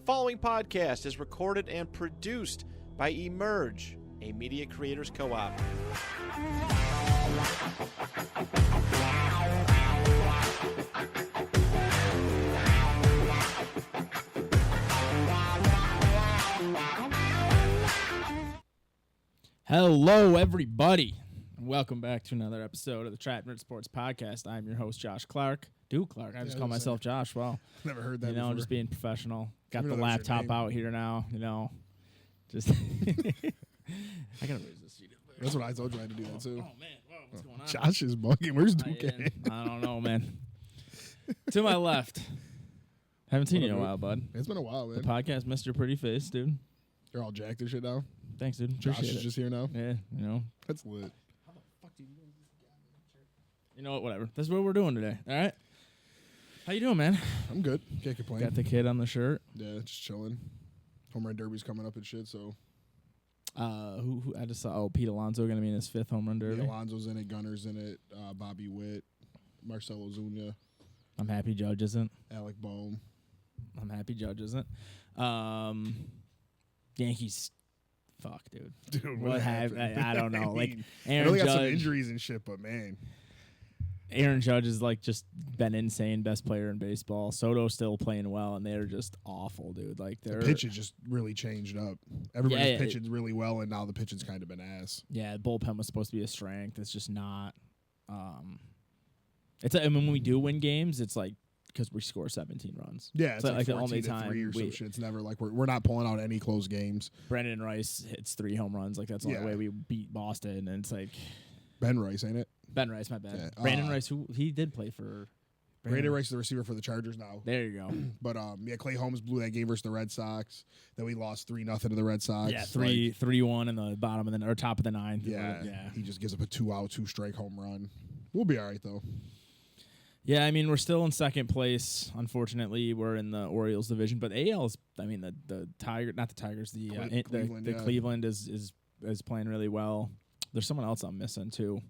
following podcast is recorded and produced by Emerge, a media creators co-op. Hello, everybody, and welcome back to another episode of the Trap Nerd Sports Podcast. I'm your host, Josh Clark. Dude, Clark. I just call myself Josh. Wow. Never heard that before. Just being professional. Got the laptop out here now, Just I gotta raise this seat. That's what I told you I had to do that too. Oh man, whoa, what's going on? Josh is bugging. Where's Duke? I don't know, man. To my left. Haven't seen you in a while, bud. It's been a while, man. The podcast missed your pretty face, dude. You're all jacked and shit now. Thanks, dude. Josh Appreciate is just here now. Yeah, That's lit. How the fuck do you do this? You know what? Whatever. That's what we're doing today. All right. How you doing, man? I'm good. Can't complain. Got the kid on the shirt. Yeah, just chilling. Home run derby's coming up and shit, so. Who I just saw? Oh, Pete Alonso going to be in his 5th home run derby. Yeah, Alonso's in it. Gunner's in it. Bobby Witt. Marcelo Zuna. I'm happy Judge isn't. Alec Boehm. I'm happy Judge isn't. Yankees. Fuck, dude. Dude, what happened? I don't know. Like Aaron really Judge got some injuries and shit, but man. Aaron Judge has like just been insane, best player in baseball. Soto's still playing well, and they're just awful, dude. Like the pitch has just really changed up. Everybody's pitching really well, and now the pitching's kind of been ass. Yeah, the bullpen was supposed to be a strength. It's just not. It's I mean, when we do win games, it's like because we score 17 runs. Yeah, it's like the only time 3 or some shit. It's never like we're not pulling out any close games. Brandon Rice hits 3 home runs. Like that's the only way we beat Boston, and it's like Ben Rice, ain't it? Ben Rice, my bad. Yeah. Brandon Rice, who he did play for. Brandon Rice is the receiver for the Chargers now. There you go. But Clay Holmes blew that game versus the Red Sox. Then we lost 3-0 to the Red Sox. Yeah, 3-1 in the bottom of the or top of the 9th. Yeah, he just gives up a 2-out, 2-strike home run. We'll be all right though. Yeah, I mean we're still in second place. Unfortunately, we're in the Orioles division, but AL's. I mean the Tiger, not the Tigers. Cleveland, Cleveland is playing really well. There's someone else I'm missing too.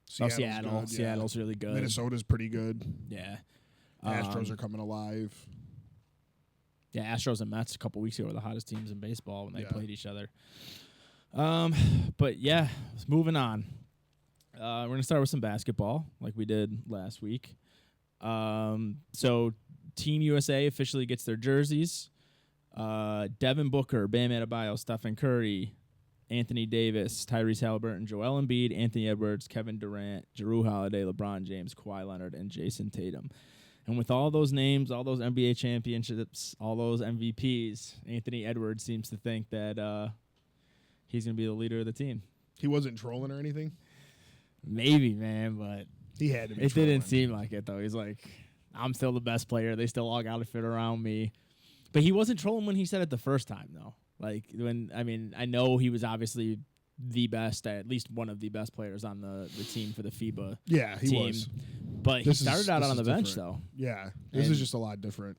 Seattle. Good, Seattle's really good. Minnesota's pretty good. Yeah. Astros are coming alive. Yeah, Astros and Mets a couple weeks ago were the hottest teams in baseball when they played each other. But yeah, moving on. We're going to start with some basketball like we did last week. So Team USA officially gets their jerseys. Devin Booker, Bam Adebayo, Stephen Curry, Anthony Davis, Tyrese Haliburton, Joel Embiid, Anthony Edwards, Kevin Durant, Jrue Holiday, LeBron James, Kawhi Leonard, and Jason Tatum. And with all those names, all those NBA championships, all those MVPs, Anthony Edwards seems to think that he's going to be the leader of the team. He wasn't trolling or anything? Maybe, man, but he had to be it trolling. didn't seem like it, though. He's like, I'm still the best player. They still all got to fit around me. But he wasn't trolling when he said it the first time, though. Like I know he was obviously the best, at least one of the best players on the team for the FIBA. Yeah, he team. Was. But he started out on the bench though. Yeah, this is just a lot different.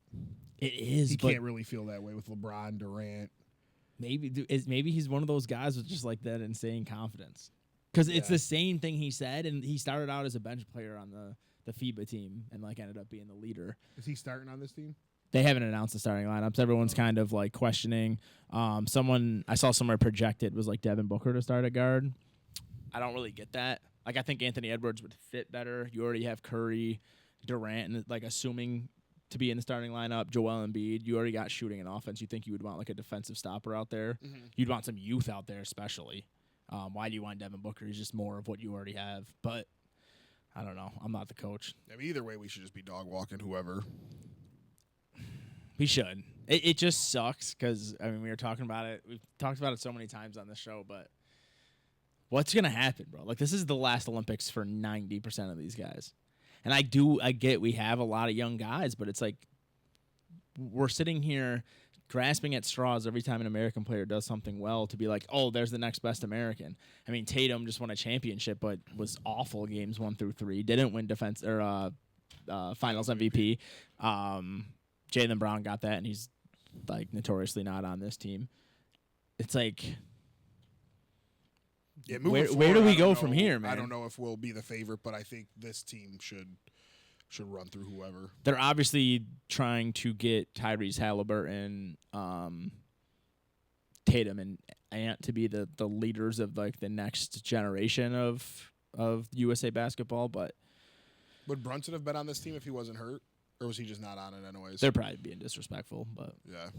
It is. He can't really feel that way with LeBron, Durant. Maybe he's one of those guys with just like that insane confidence. Because it's the same thing he said, and he started out as a bench player on the FIBA team and like ended up being the leader. Is he starting on this team? They haven't announced the starting lineups. Everyone's kind of like questioning. Someone I saw somewhere projected was like Devin Booker to start at guard. I don't really get that. Like I think Anthony Edwards would fit better. You already have Curry, Durant, and like assuming to be in the starting lineup, Joel Embiid. You already got shooting and offense. You think you would want like a defensive stopper out there. Mm-hmm. You'd want some youth out there, especially. Why do you want Devin Booker? He's just more of what you already have. But I don't know. I'm not the coach. I mean, either way, we should just be dog walking whoever. We should. It just sucks because, I mean, we were talking about it. We've talked about it so many times on this show, but what's going to happen, bro? Like, this is the last Olympics for 90% of these guys. And I get we have a lot of young guys, but it's like we're sitting here grasping at straws every time an American player does something well to be like, oh, there's the next best American. I mean, Tatum just won a championship, but was awful games 1 through 3. Didn't win defense or finals MVP. Jaylen Brown got that, and he's like notoriously not on this team. It's like, yeah, where do we go from here, man? I don't know if we'll be the favorite, but I think this team should should run through whoever. They're obviously trying to get Tyrese Halliburton, Tatum, and Ant to be the leaders of like the next generation of USA basketball. But would Brunson have been on this team if he wasn't hurt, or was he just not on it anyways? they're probably being disrespectful. But yeah.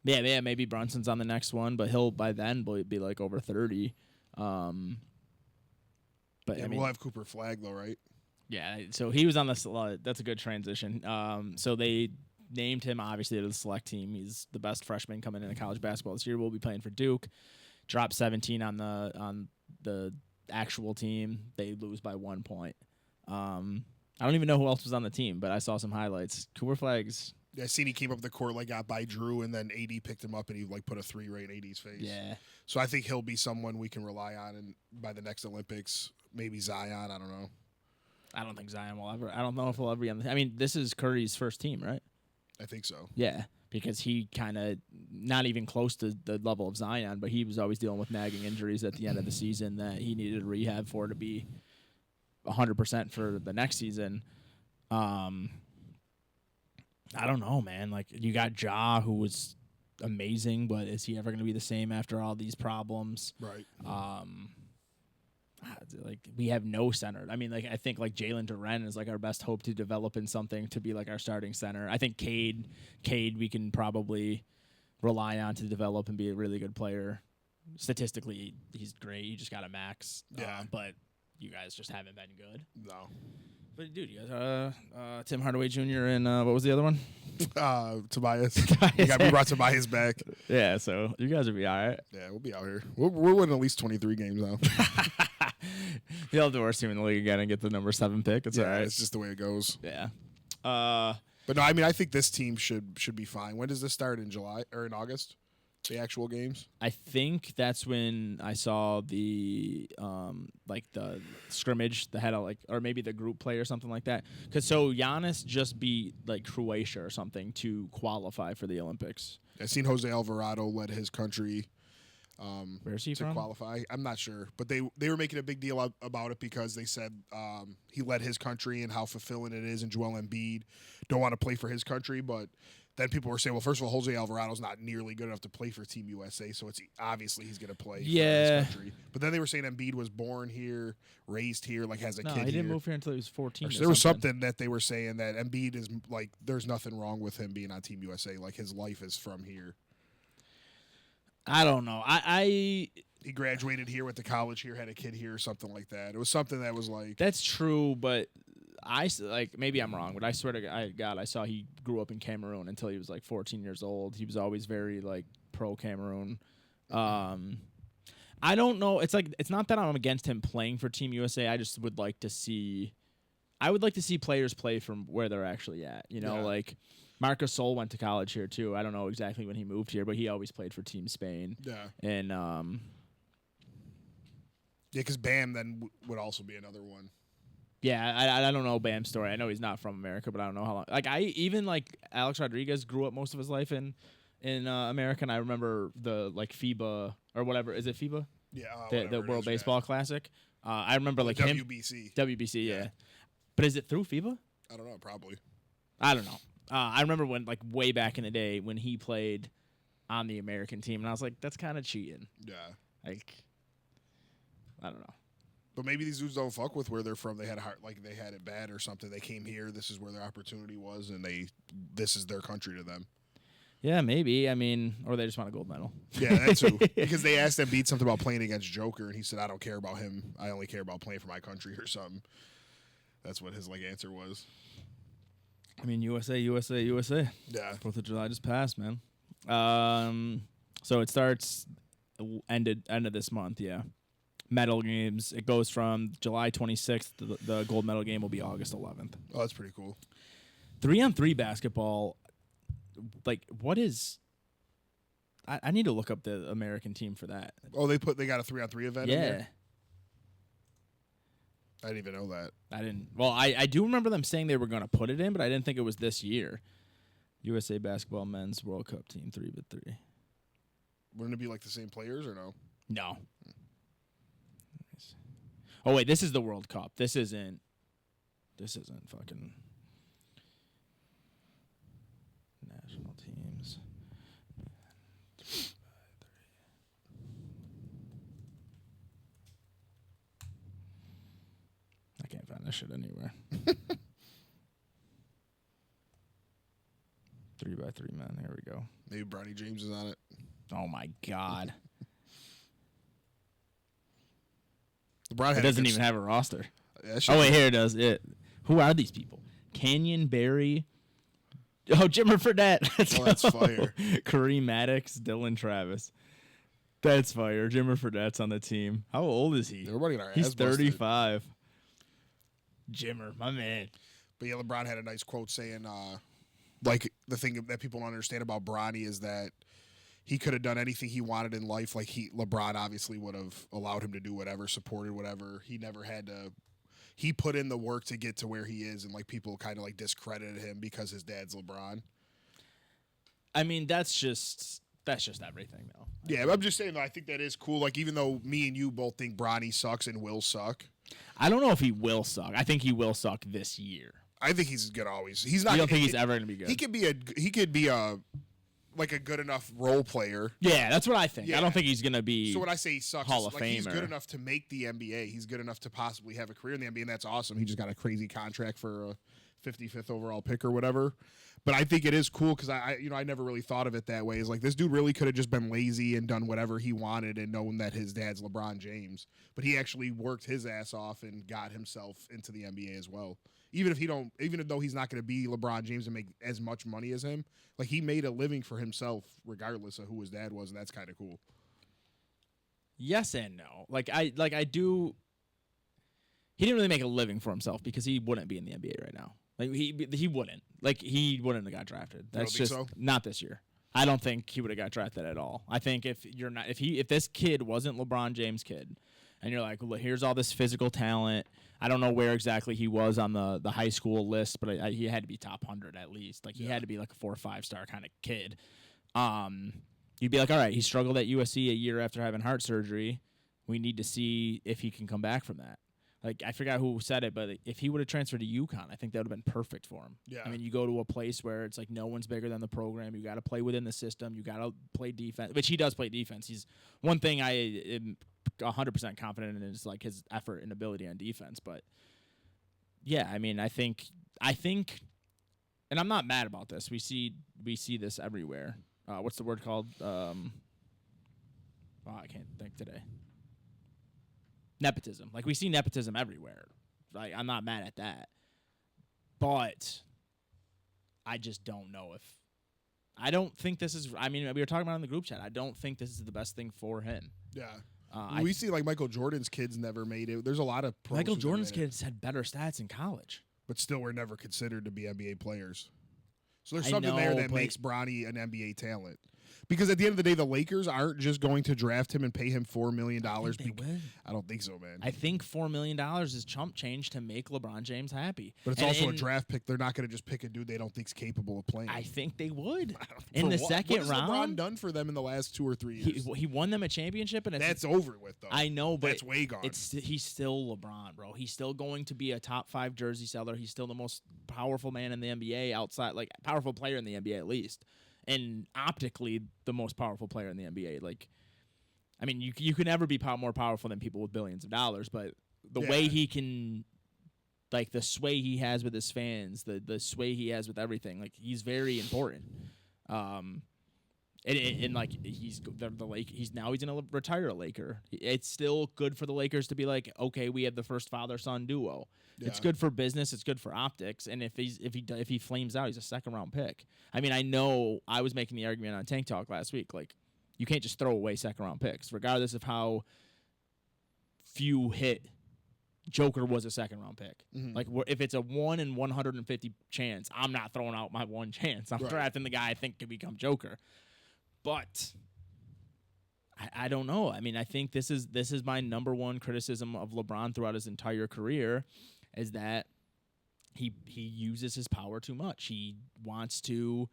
Yeah, maybe Brunson's on the next one, but he'll by then be like over 30. But yeah, I mean, we'll have Cooper Flag though, right? yeah, so he was on the. That's a good transition. So they named him obviously to the select team. He's the best freshman coming into college basketball this year. Will be playing for Duke. Dropped 17 on the actual team. They lose by 1 point. I don't even know who else was on the team, but I saw some highlights. Cooper Flag's. Yeah, I seen he came up the court, like got by Drew, and then AD picked him up and he like put a 3 right in AD's face. Yeah. So I think he'll be someone we can rely on, and by the next Olympics, maybe Zion. I don't know. I don't think Zion will ever. I don't know if he'll ever be on the. I mean, this is Curry's first team, right? I think so. Yeah, because he kind of not even close to the level of Zion, but he was always dealing with nagging injuries at the end of the season that he needed rehab for to be 100% for the next season. I don't know, man. Like, you got Ja, who was amazing, but is he ever going to be the same after all these problems? Right. Like, we have no center. I mean, like, I think like Jalen Duren is like our best hope to develop in something to be like our starting center. I think Cade we can probably rely on to develop and be a really good player. Statistically, he's great. You just got a max. Yeah. But you guys just haven't been good. No. But dude, you guys, Tim Hardaway Jr. and what was the other one? Tobias. We brought Tobias back. Yeah, so you guys will be all right. Yeah, we'll be out here. We're winning at least 23 games now. You'll have the worst team in the league again and get the number 7 pick. It's all right. It's just the way it goes. Yeah. But no, I mean, I think this team should be fine. When does this start? In July or in August? The actual games? I think that's when I saw the like the scrimmage, the head of like, or maybe the group play or something like that. Because so Giannis just beat like Croatia or something to qualify for the Olympics. I seen Jose Alvarado led his country. Where's he to from? qualify? I'm not sure, but they were making a big deal about it because they said he led his country and how fulfilling it is, and Joel Embiid don't want to play for his country, but then people were saying, well, first of all, Jose Alvarado's not nearly good enough to play for Team USA, so it's obviously he's going to play for his country. But then they were saying Embiid was born here, raised here, like has a kid here. No, he didn't move here until he was 14. There was something that they were saying that Embiid is like, there's nothing wrong with him being on Team USA. Like his life is from here. I don't know. He graduated here, went to college here, had a kid here, or something like that. It was something that was like. That's true, but maybe I'm wrong, but I swear to God, I saw he grew up in Cameroon until he was like 14 years old. He was always very like pro Cameroon. I don't know. It's like, it's not that I'm against him playing for Team USA. I just would like to see. I would like to see players play from where they're actually at. You know, like Marc Gasol went to college here too. I don't know exactly when he moved here, but he always played for Team Spain. Yeah. And yeah, because Bam then would also be another one. Yeah, I don't know Bam's story. I know he's not from America, but I don't know how long. Like like Alex Rodriguez grew up most of his life in America, and I remember the like FIBA or whatever. Is it FIBA? Yeah, the World Baseball Classic. I remember like him. WBC, yeah. But is it through FIBA? I don't know, probably. I don't know. I remember when like way back in the day when he played on the American team, and I was like, that's kind of cheating. Yeah. Like, I don't know. But maybe these dudes don't fuck with where they're from. They had they had it bad or something. They came here. This is where their opportunity was, and this is their country to them. Yeah, maybe. I mean, or they just want a gold medal. Yeah, that too. Because they asked Embiid something about playing against Joker, and he said, "I don't care about him. I only care about playing for my country or something." That's what his answer was. I mean, USA. Yeah. 4th of July just passed, man. So it starts end of this month. Yeah. Medal games. It goes from July 26th. The gold medal game will be August 11th. Oh, that's pretty cool. 3-on-3 basketball. Like, what is? I need to look up the American team for that. Oh, they got a 3-on-3 event. Yeah. In there? I didn't even know that. I didn't. Well, I do remember them saying they were going to put it in, but I didn't think it was this year. USA Basketball Men's World Cup Team 3x3. Wouldn't it be like the same players or no? No. Oh, wait, this is the World Cup. This isn't. This isn't fucking national teams. I can't find this shit anywhere. 3x3 men. Here we go. Maybe Bronny James is on it. Oh my god. LeBron It had doesn't even have a roster. That shit Oh wait, was- here it does. Who are these people? Canyon Barry. Oh, Jimmer Fredette. Oh, that's fire. Kareem Maddox, Dylan Travis. That's fire. Jimmer Fredette's on the team. How old is he? Everybody got our He's ass busted. 35. Jimmer, my man. But yeah, LeBron had a nice quote saying, like, the thing that people don't understand about Bronny is that he could have done anything he wanted in life. Like, LeBron obviously would have allowed him to do whatever, supported whatever. He never had to. He put in the work to get to where he is, and like people kind of like discredited him because his dad's LeBron. I mean, that's just everything, though. Yeah, but I'm just saying though, I think that is cool. Like, even though me and you both think Bronny sucks and will suck, I don't know if he will suck. I think he will suck this year. I think he's gonna always. He's not. You don't think he's ever going to be good? He could be a like a good enough role player. Yeah, that's what I think. Yeah. I don't think he's going to be. So when I say he sucks, Hall it's of like he's Famer. good enough to make the NBA. He's good enough to possibly have a career in the NBA, and that's awesome. He just got a crazy contract for a 55th overall pick or whatever. But I think it is cool because I never really thought of it that way. It's like this dude really could have just been lazy and done whatever he wanted and known that his dad's LeBron James. But he actually worked his ass off and got himself into the NBA as well. Even though he's not going to be LeBron James and make as much money as him, like he made a living for himself regardless of who his dad was, and that's kind of cool. Yes and no. I do. He didn't really make a living for himself because he wouldn't be in the NBA right now. Like he wouldn't. Like he wouldn't have got drafted. That's think just so? not this year. I don't think he would have got drafted at all. I think if this kid wasn't LeBron James' kid, and you're like, well, here's all this physical talent. I don't know where exactly he was on the high school list, but he had to be top 100 at least. Like he had to be like a 4 or 5 star kind of kid. You'd be like, all right, he struggled at USC a year after having heart surgery. We need to see if he can come back from that. Like, I forgot who said it, but if he would have transferred to UConn, I think that would have been perfect for him. Yeah. I mean, you go to a place where it's like no one's bigger than the program. You got to play within the system. You got to play defense, which he does play defense. He's one thing I am 100% confident in is like his effort and ability on defense. But yeah, I mean, I think, and I'm not mad about this. We see this everywhere. What's the word called? I can't think today. Nepotism. Like, we see nepotism everywhere. Like, I'm not mad at that. But I just don't know if... I don't think this is... I mean, we were talking about it in the group chat. I don't think this is the best thing for him. Yeah. We see like Michael Jordan's kids never made it. There's a lot of pros Michael who Jordan's made it, kids had better stats in college. but still were never considered to be NBA players. So there's I something there know, that but- makes Bronny an NBA talent. Because at the end of the day, the Lakers aren't just going to draft him and pay him $4 million. I think they would. I don't think so, man. I think $4 million is chump change to make LeBron James happy. But it's And also a in- draft pick. They're not going to just pick a dude they don't think's capable of playing. I think they would. For In the what? second what has LeBron round, done for them in the last 2 or 3 years? he won them a championship, and it's That's over with, though. I know, but That's way gone. he's still LeBron, bro. He's still going to be a top 5 jersey seller. He's still the most powerful man in the NBA outside, like powerful player in the NBA at least, and optically the most powerful player in the NBA. Like, I mean, you can never be more powerful than people with billions of dollars, but the way Yeah. he can, like the sway he has with his fans, the sway he has with everything, like he's very important. And like he's gonna retire a Laker. It's still good for the Lakers to be like, okay, we have the first father-son duo. It's Yeah. good for business. It's good for optics. And if he flames out, he's a second-round pick. I mean, I know I was making the argument on Tank Talk last week. Like, you can't just throw away second-round picks, regardless of how few hit. Joker was a second-round pick. Mhm. Like, if it's a 1 in 150 chance, I'm not throwing out my one chance. I'm Right. drafting the guy I think can become Joker. But I don't know. I mean, I think this is my number one criticism of LeBron throughout his entire career, is that he uses his power too much. He wants to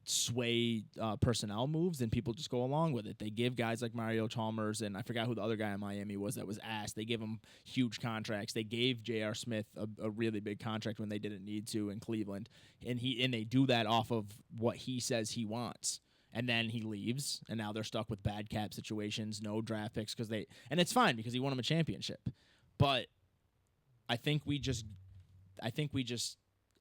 sway personnel moves, and people just go along with it. They give guys like Mario Chalmers, and I forgot who the other guy in Miami was that was asked. They give him huge contracts. They gave J.R. Smith a really big contract when they didn't need to in Cleveland, and they do that off of what he says he wants. And then he leaves, and now they're stuck with bad cap situations, no draft picks and it's fine because he won him a championship. But I think we just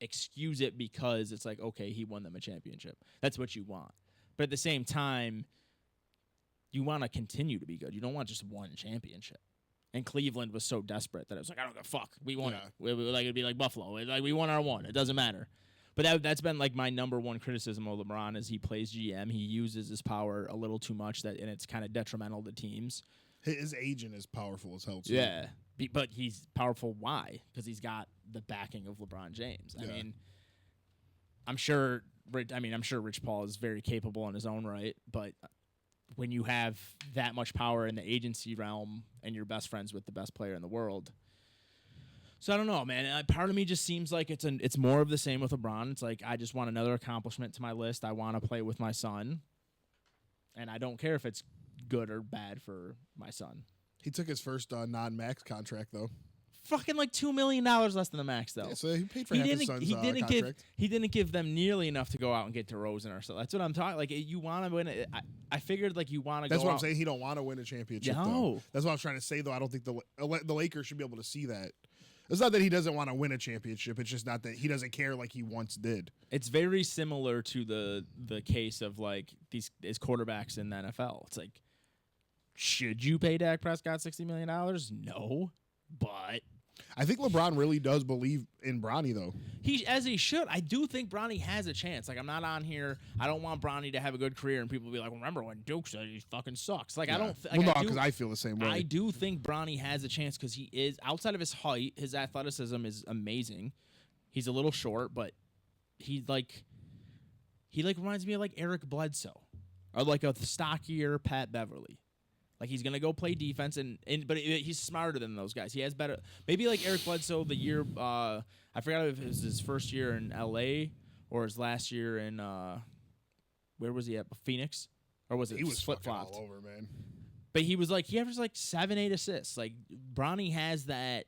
excuse it because it's like, okay, he won them a championship. That's what you want. But at the same time, you want to continue to be good. You don't want just one championship. And Cleveland was so desperate that it was like, I don't give a fuck. We won it. It'd be like Buffalo. Like, we won our one. It doesn't matter. But that's been like my number one criticism of LeBron is he plays GM. He uses his power a little too much, and it's kind of detrimental to teams. His agent is powerful as hell, too. Yeah. But he's powerful. Why? Because he's got the backing of LeBron James. I mean, I'm sure Rich Paul is very capable in his own right, but when you have that much power in the agency realm and you're best friends with the best player in the world. So I don't know, man. Part of me just seems like it's more of the same with LeBron. It's like I just want another accomplishment to my list. I want to play with my son, and I don't care if it's good or bad for my son. He took his first non-max contract, though. Fucking like $2 million less than the max, though. Yeah, so he paid for half his son's contract. He didn't give them nearly enough to go out and get DeRozan or so. That's what I'm talking. Like you want to win it. I figured like you want to. That's go what out. I'm saying. He don't want to win a championship. No. Though. That's what I was trying to say. Though I don't think the Lakers should be able to see that. It's not that he doesn't want to win a championship. It's just not that he doesn't care like he once did. It's very similar to the case of like these quarterbacks in the NFL. It's like, should you pay Dak Prescott $60 million? No, but I think LeBron really does believe in Bronny, though. He should. I do think Bronny has a chance. Like, I'm not on here. I don't want Bronny to have a good career and people be like, remember when Duke said he fucking sucks. Like, yeah. I don't. Well, no, because I feel the same way. I do think Bronny has a chance because he is outside of his height. His athleticism is amazing. He's a little short, but he reminds me of like Eric Bledsoe or like a stockier Pat Beverly. Like, he's going to go play defense, but he's smarter than those guys. He has better. Maybe like Eric Bledsoe the year, I forgot if it was his first year in L.A. or his last year in, where was he at? Phoenix? Or was it he was flip-flopped? All over, man. But he was like, he averaged like 7-8 assists. Like, Bronny has that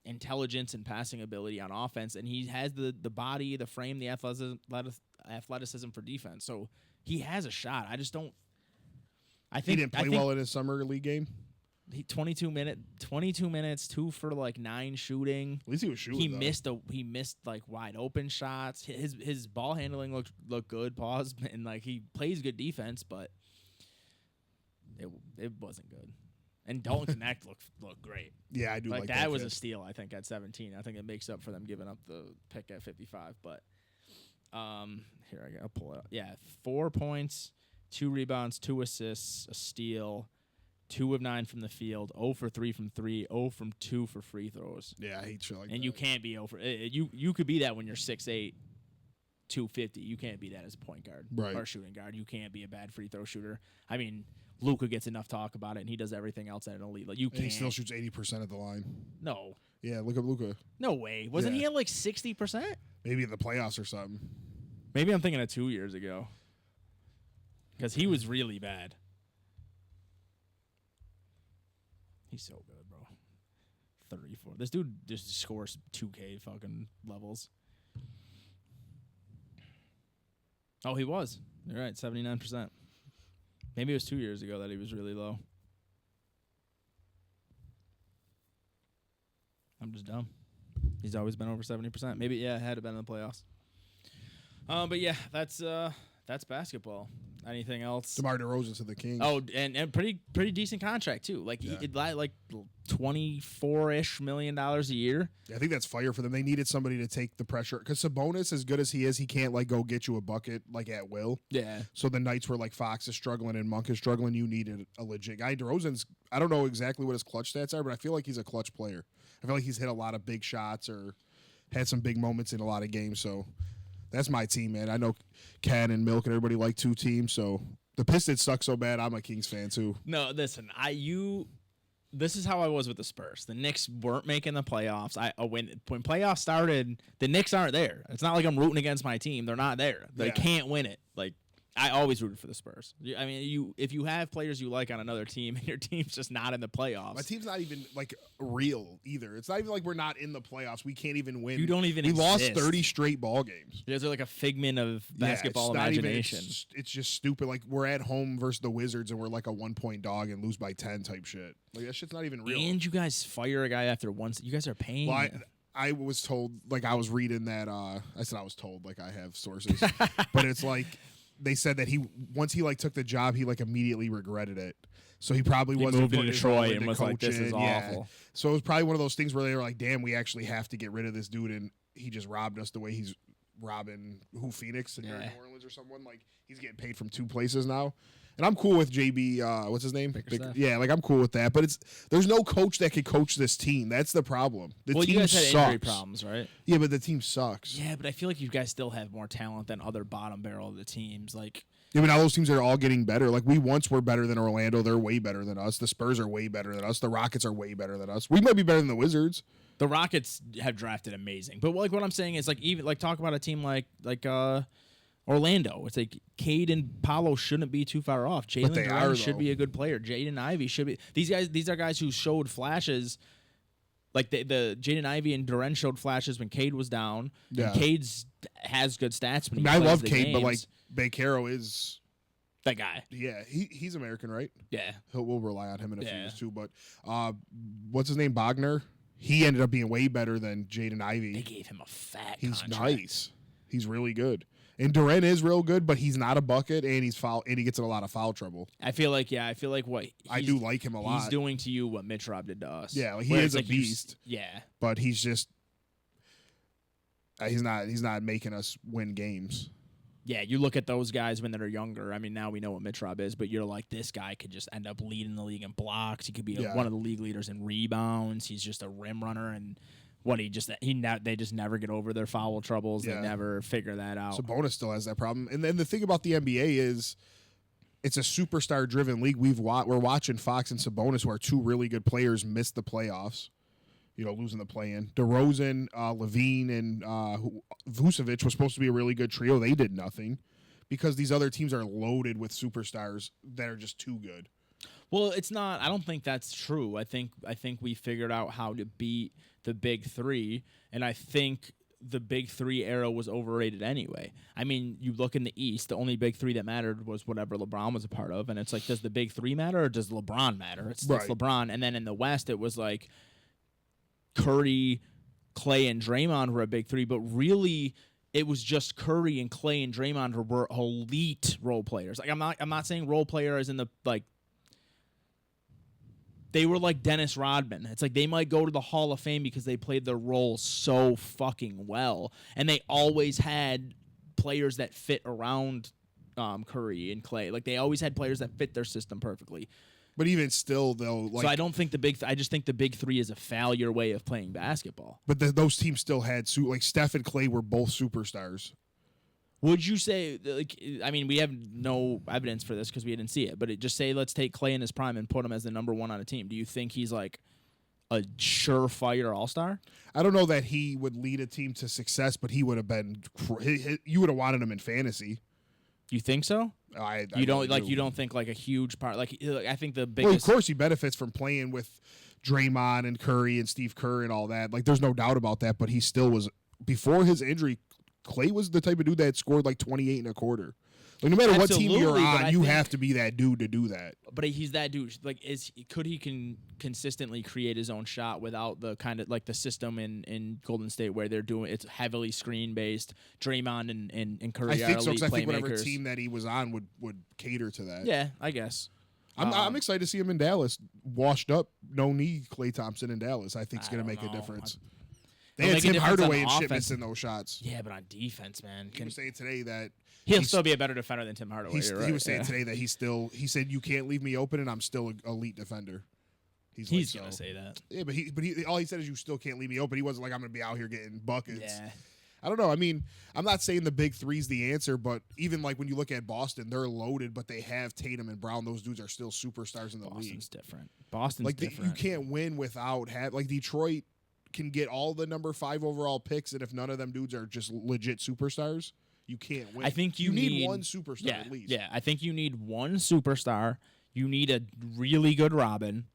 intelligence and passing ability on offense, and he has the body, the frame, the athleticism for defense. So he has a shot. I just don't. I think he didn't play well in his summer league game. 22 minutes, 2 for like 9 shooting. At least he was shooting. He missed like wide open shots. His ball handling looked good. Pause, and like he plays good defense, but it wasn't good. And Dalton Knecht looked great. Yeah, I do like that. That was a steal, I think, at 17. I think it makes up for them giving up the pick at 55. But here I'll pull it up. Yeah, 4 points. 2 rebounds, 2 assists, a steal, 2 of 9 from the field, 0 for 3 from 3, 0 from 2 for free throws. Yeah, I hate shit like that. And you can't be over. You could be that when you're 6'8", 250. You can't be that as a point guard or shooting guard. You can't be a bad free throw shooter. I mean, Luka gets enough talk about it, and he does everything else at an elite. Like you can't. He still shoots 80% at the line. No. Yeah, look at Luka. No way. Wasn't he at like 60%? Maybe in the playoffs or something. Maybe I'm thinking of 2 years ago. Because he was really bad. He's so good, bro. 34. This dude just scores 2K fucking levels. Oh, he was. You're right, 79%. Maybe it was 2 years ago that he was really low. I'm just dumb. He's always been over 70%. Maybe, yeah, it had to been in the playoffs. But yeah, that's basketball. Anything else? DeMar DeRozan to the Kings. Oh, and pretty decent contract too. Like he like $24-ish million a year. Yeah, I think that's fire for them. They needed somebody to take the pressure because Sabonis, as good as he is, he can't like go get you a bucket like at will. Yeah. So the nights where like Fox is struggling and Monk is struggling, you needed a legit guy. DeRozan's, I don't know exactly what his clutch stats are, but I feel like he's a clutch player. I feel like he's hit a lot of big shots or had some big moments in a lot of games. So that's my team, man. I know Ken and Milk and everybody like 2 teams, so the Pistons suck so bad. I'm a Kings fan too. No, listen, this is how I was with the Spurs. The Knicks weren't making the playoffs. When playoffs started, the Knicks aren't there. It's not like I'm rooting against my team. They're not there. They can't win it. Like, I always rooted for the Spurs. I mean, if you have players you like on another team and your team's just not in the playoffs. My team's not even like real either. It's not even like we're not in the playoffs. We can't even win. You don't even We lost exist. 30 straight ball games. You guys are like a figment of basketball it's not even- imagination. it's just stupid. Like we're at home versus the Wizards and we're like a 1-point dog and lose by 10 type shit. Like that shit's not even real. And you guys fire a guy after once. You guys are paying. Well, I was told, like I was reading that. I said I was told, like I have sources, but it's like they said that once he like took the job, he like immediately regretted it. So he probably He wasn't moved putting into his all Troy into and was like, "This is coaching." Yeah. awful." So it was probably one of those things where they were like, "Damn, we actually have to get rid of this dude," and he just robbed us the way he's robbing Phoenix and New Orleans or someone. Like he's getting paid from 2 places now. And I'm cool with JB. What's his name? Yeah, like I'm cool with that. But there's no coach that can coach this team. That's the problem. The team you guys had sucks. injury problems, right? Yeah, but the team sucks. Yeah, but I feel like you guys still have more talent than other bottom barrel of the teams. Like, Yeah, but now those teams are all getting better. Like we once were better than Orlando. They're way better than us. The Spurs are way better than us. The Rockets are way better than us. We might be better than the Wizards. the Rockets have drafted amazing, but like what I'm saying is like even like talk about a team like Orlando. It's like Cade and Paolo shouldn't be too far off. Jalen they Duren are, should though. be a good player. Jaden Ivey should be. These are guys who showed flashes. Like the Jaden Ivey and Duren showed flashes when Cade was down. Yeah. And Cade's has good stats when he I plays love the Cade, but like games. Bankero is, that guy. yeah, he's American, right? Yeah. We'll rely on him in a few Yeah. years too. But what's his name? Bogner. He ended up being way better than Jaden They Ivey. gave him a fat He's contract. nice. He's really good. And Duren is real good, but he's not a bucket, and he gets in a lot of foul trouble. I feel like what I do like him a lot. he's doing to you what Mitch Rob did to us. Yeah, like, he Where is it's a beast. Yeah. But he's just he's not making us win games. Yeah, you look at those guys when they're younger. I mean, now we know what Mitch Rob is, but you're like, this guy could just end up leading the league in blocks. He could be Yeah. one of the league leaders in rebounds. He's just a rim runner, and they just never get over their foul troubles. Yeah. They never figure that out. Sabonis still has that problem. And then the thing about the NBA is it's a superstar-driven league. We're watching Fox and Sabonis, who are 2 really good players, miss the playoffs. Losing the play-in. DeRozan, Levine, and Vucevic was supposed to be a really good trio. They did nothing because these other teams are loaded with superstars that are just too good. Well, it's not. I don't think that's true. I think we figured out how to beat the big 3, and I think the big 3 era was overrated anyway. I mean, you look in the East, the only big 3 that mattered was whatever LeBron was a part of, and it's like, does the big 3 matter or does LeBron matter? It's Right. LeBron, and then in the West, it was like Curry, Clay, and Draymond were a big 3, but really it was just Curry and Clay and Draymond who were elite role players. Like I'm not saying role player as in the like. They were like Dennis Rodman. It's like they might go to the Hall of Fame because they played their role so fucking well, and they always had players that fit around Curry and Clay. Like they always had players that fit their system perfectly. But even still, though, like, So I don't think I just think the big 3 is a failure way of playing basketball. but those teams still had like Steph and Clay were both superstars. Would you say, like, I mean, we have no evidence for this because we didn't see it, but just say let's take Clay in his prime and put him as the number 1 on a team. Do you think he's like a surefire all-star? I don't know that he would lead a team to success, but he would have been. You would have wanted him in fantasy. You think so? I You don't really like. do. You don't think like a huge part. Like I think the Well, of biggest. course, he benefits from playing with Draymond and Curry and Steve Kerr and all that. Like, there's no doubt about that. But he still was before his injury. Clay was the type of dude that scored like 28 and a quarter. Like, no matter what team you're Absolutely, but on, I you think- have to be that dude to do that. But he's that dude. Like, could he consistently create his own shot without the kind of like the system in Golden State where they're doing it's heavily screen based. Draymond and Curry I are think so elite because I think whatever playmakers. team that he was on would cater to that. Yeah, I guess. I'm excited to see him in Dallas, washed up, no knee, Klay Thompson in Dallas. I think it's going to make a difference. They It'll had make a Tim difference on Hardaway the and shit offense. missing those shots. Yeah, but on defense, man, He was saying today that he'll he's- still be a better defender than Tim Hardaway. You're he right, was saying yeah. today that he said you can't leave me open and I'm still an elite defender. He's like, gonna so. say that. Yeah, but he all he said is you still can't leave me open. He wasn't like I'm gonna be out here getting buckets. Yeah. I don't know. I mean, I'm not saying the big three's the answer, but even like when you look at Boston, they're loaded, but they have Tatum and Brown. Those dudes are still superstars in the league. Boston's different. Boston's Like different. you can't win without like Detroit can get all the number 5 overall picks, and if none of them dudes are just legit superstars, you can't win. I think you need one superstar at least. Yeah, I think you need one superstar. You need a really good Robin,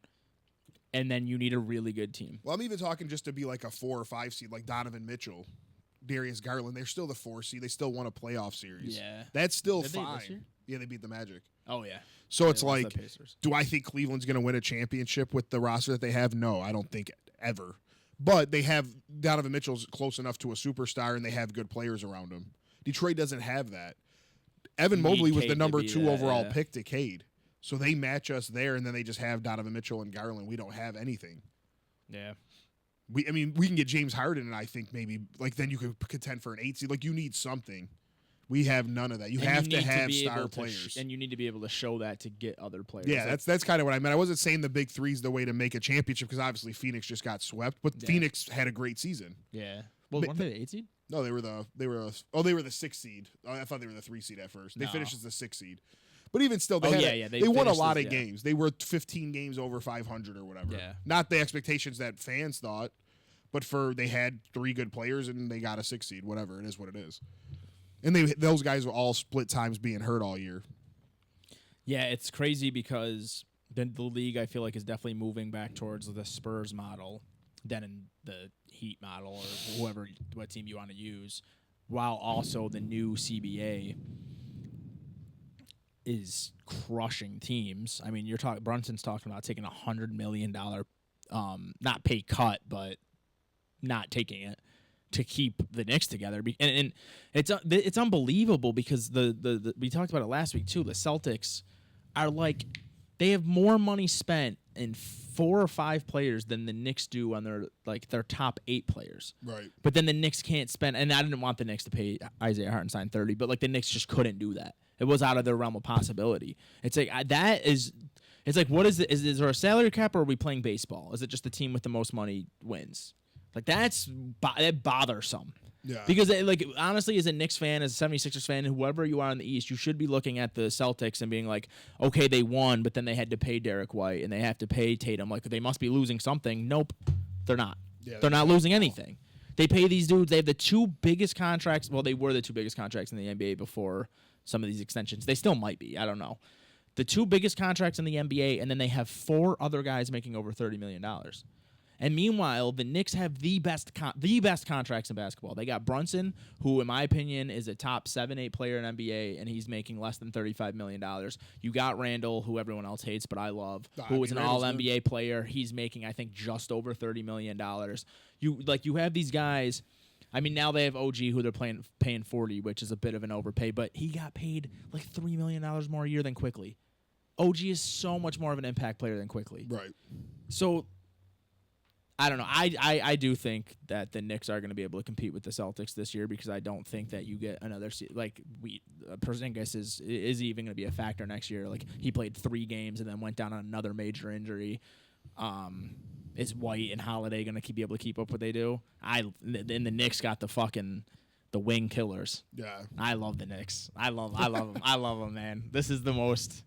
and then you need a really good team. Well, I'm even talking just to be like a 4 or 5 seed, like Donovan Mitchell, Darius Garland. They're still the 4 seed. They still won a playoff series. Yeah. That's still Did they fine. this year? Yeah, they beat the Magic. Oh yeah. So it's They lost like, the Pacers. do I think Cleveland's going to win a championship with the roster that they have? No, I don't think ever. But they have Donovan Mitchell's close enough to a superstar, and they have good players around him. Detroit doesn't have that. Evan You need Mobley was the Cade to number be 2 that, overall yeah. pick to Cade. So they match us there, and then they just have Donovan Mitchell and Garland. We don't have anything. Yeah. We can get James Harden, and I think maybe like then you could contend for an 8 seed. Like you need something. We have none of that. You And have to need have be star able to players. and you need to be able to show that to get other players. Yeah, Like, that's kind of what I meant. I wasn't saying the big three's the way to make a championship because obviously Phoenix just got swept, but Yeah. Phoenix had a great season. yeah. Well, Ma- weren't they the 8 seed? No, they were the 6th seed. I thought they were the 3 seed at first. They No. finished as the 6th seed. But even still, they Oh, had yeah, they won a finished lot as- of yeah. games. They were 15 games over 500 or whatever. Yeah. Not the expectations that fans thought, but they had 3 good players and they got a 6 seed. Whatever, it is what it is. And those guys were all split times being hurt all year. Yeah, it's crazy because the league I feel like is definitely moving back towards the Spurs model than in the Heat model or what team you want to use, while also the new CBA is crushing teams. I mean, Brunson's talking about taking $100 million, not pay cut, but not taking it to keep the Knicks together. And it's unbelievable because the we talked about it last week too. The Celtics are like they have more money spent in 4 or 5 players than the Knicks do on their top 8 players. Right. But then the Knicks can't spend, and I didn't want the Knicks to pay Isaiah Hartenstein 30, but like the Knicks just couldn't do that. It was out of their realm of possibility. It's like it's like what is it? Is there a salary cap or are we playing baseball? Is it just the team with the most money wins? Like that bothersome. Yeah. Because honestly, as a Knicks fan, as a 76ers fan, whoever you are in the East, you should be looking at the Celtics and being like, okay, they won, but then they had to pay Derek White and they have to pay Tatum. Like they must be losing something. Nope, they're not. Yeah, They're not losing anything. They pay these dudes. They have the 2 biggest contracts. Well, they were the 2 biggest contracts in the NBA before some of these extensions. They still might be. I don't know. The 2 biggest contracts in the NBA, and then they have 4 other guys making over $30 million. And meanwhile, the Knicks have the best contracts in basketball. They got Brunson, who, in my opinion, is a top 7-8 player in NBA, and he's making less than $35 million. You got Randall, who everyone else hates, but I love, who is an All-NBA player. He's making, I think, just over $30 million. You have these guys. I mean, now they have OG, who they're paying 40, which is a bit of an overpay, but he got paid like $3 million more a year than Quickly. OG is so much more of an impact player than Quickly. Right. So I don't know. I do think that the Knicks are going to be able to compete with the Celtics this year because I don't think that you get another Porzingis is even going to be a factor next year. Like he played 3 games and then went down on another major injury. Is White and Holiday going to be able to keep up what they do? And the Knicks got the wing killers. Yeah. I love the Knicks. I love them. I love them, man. This is the most.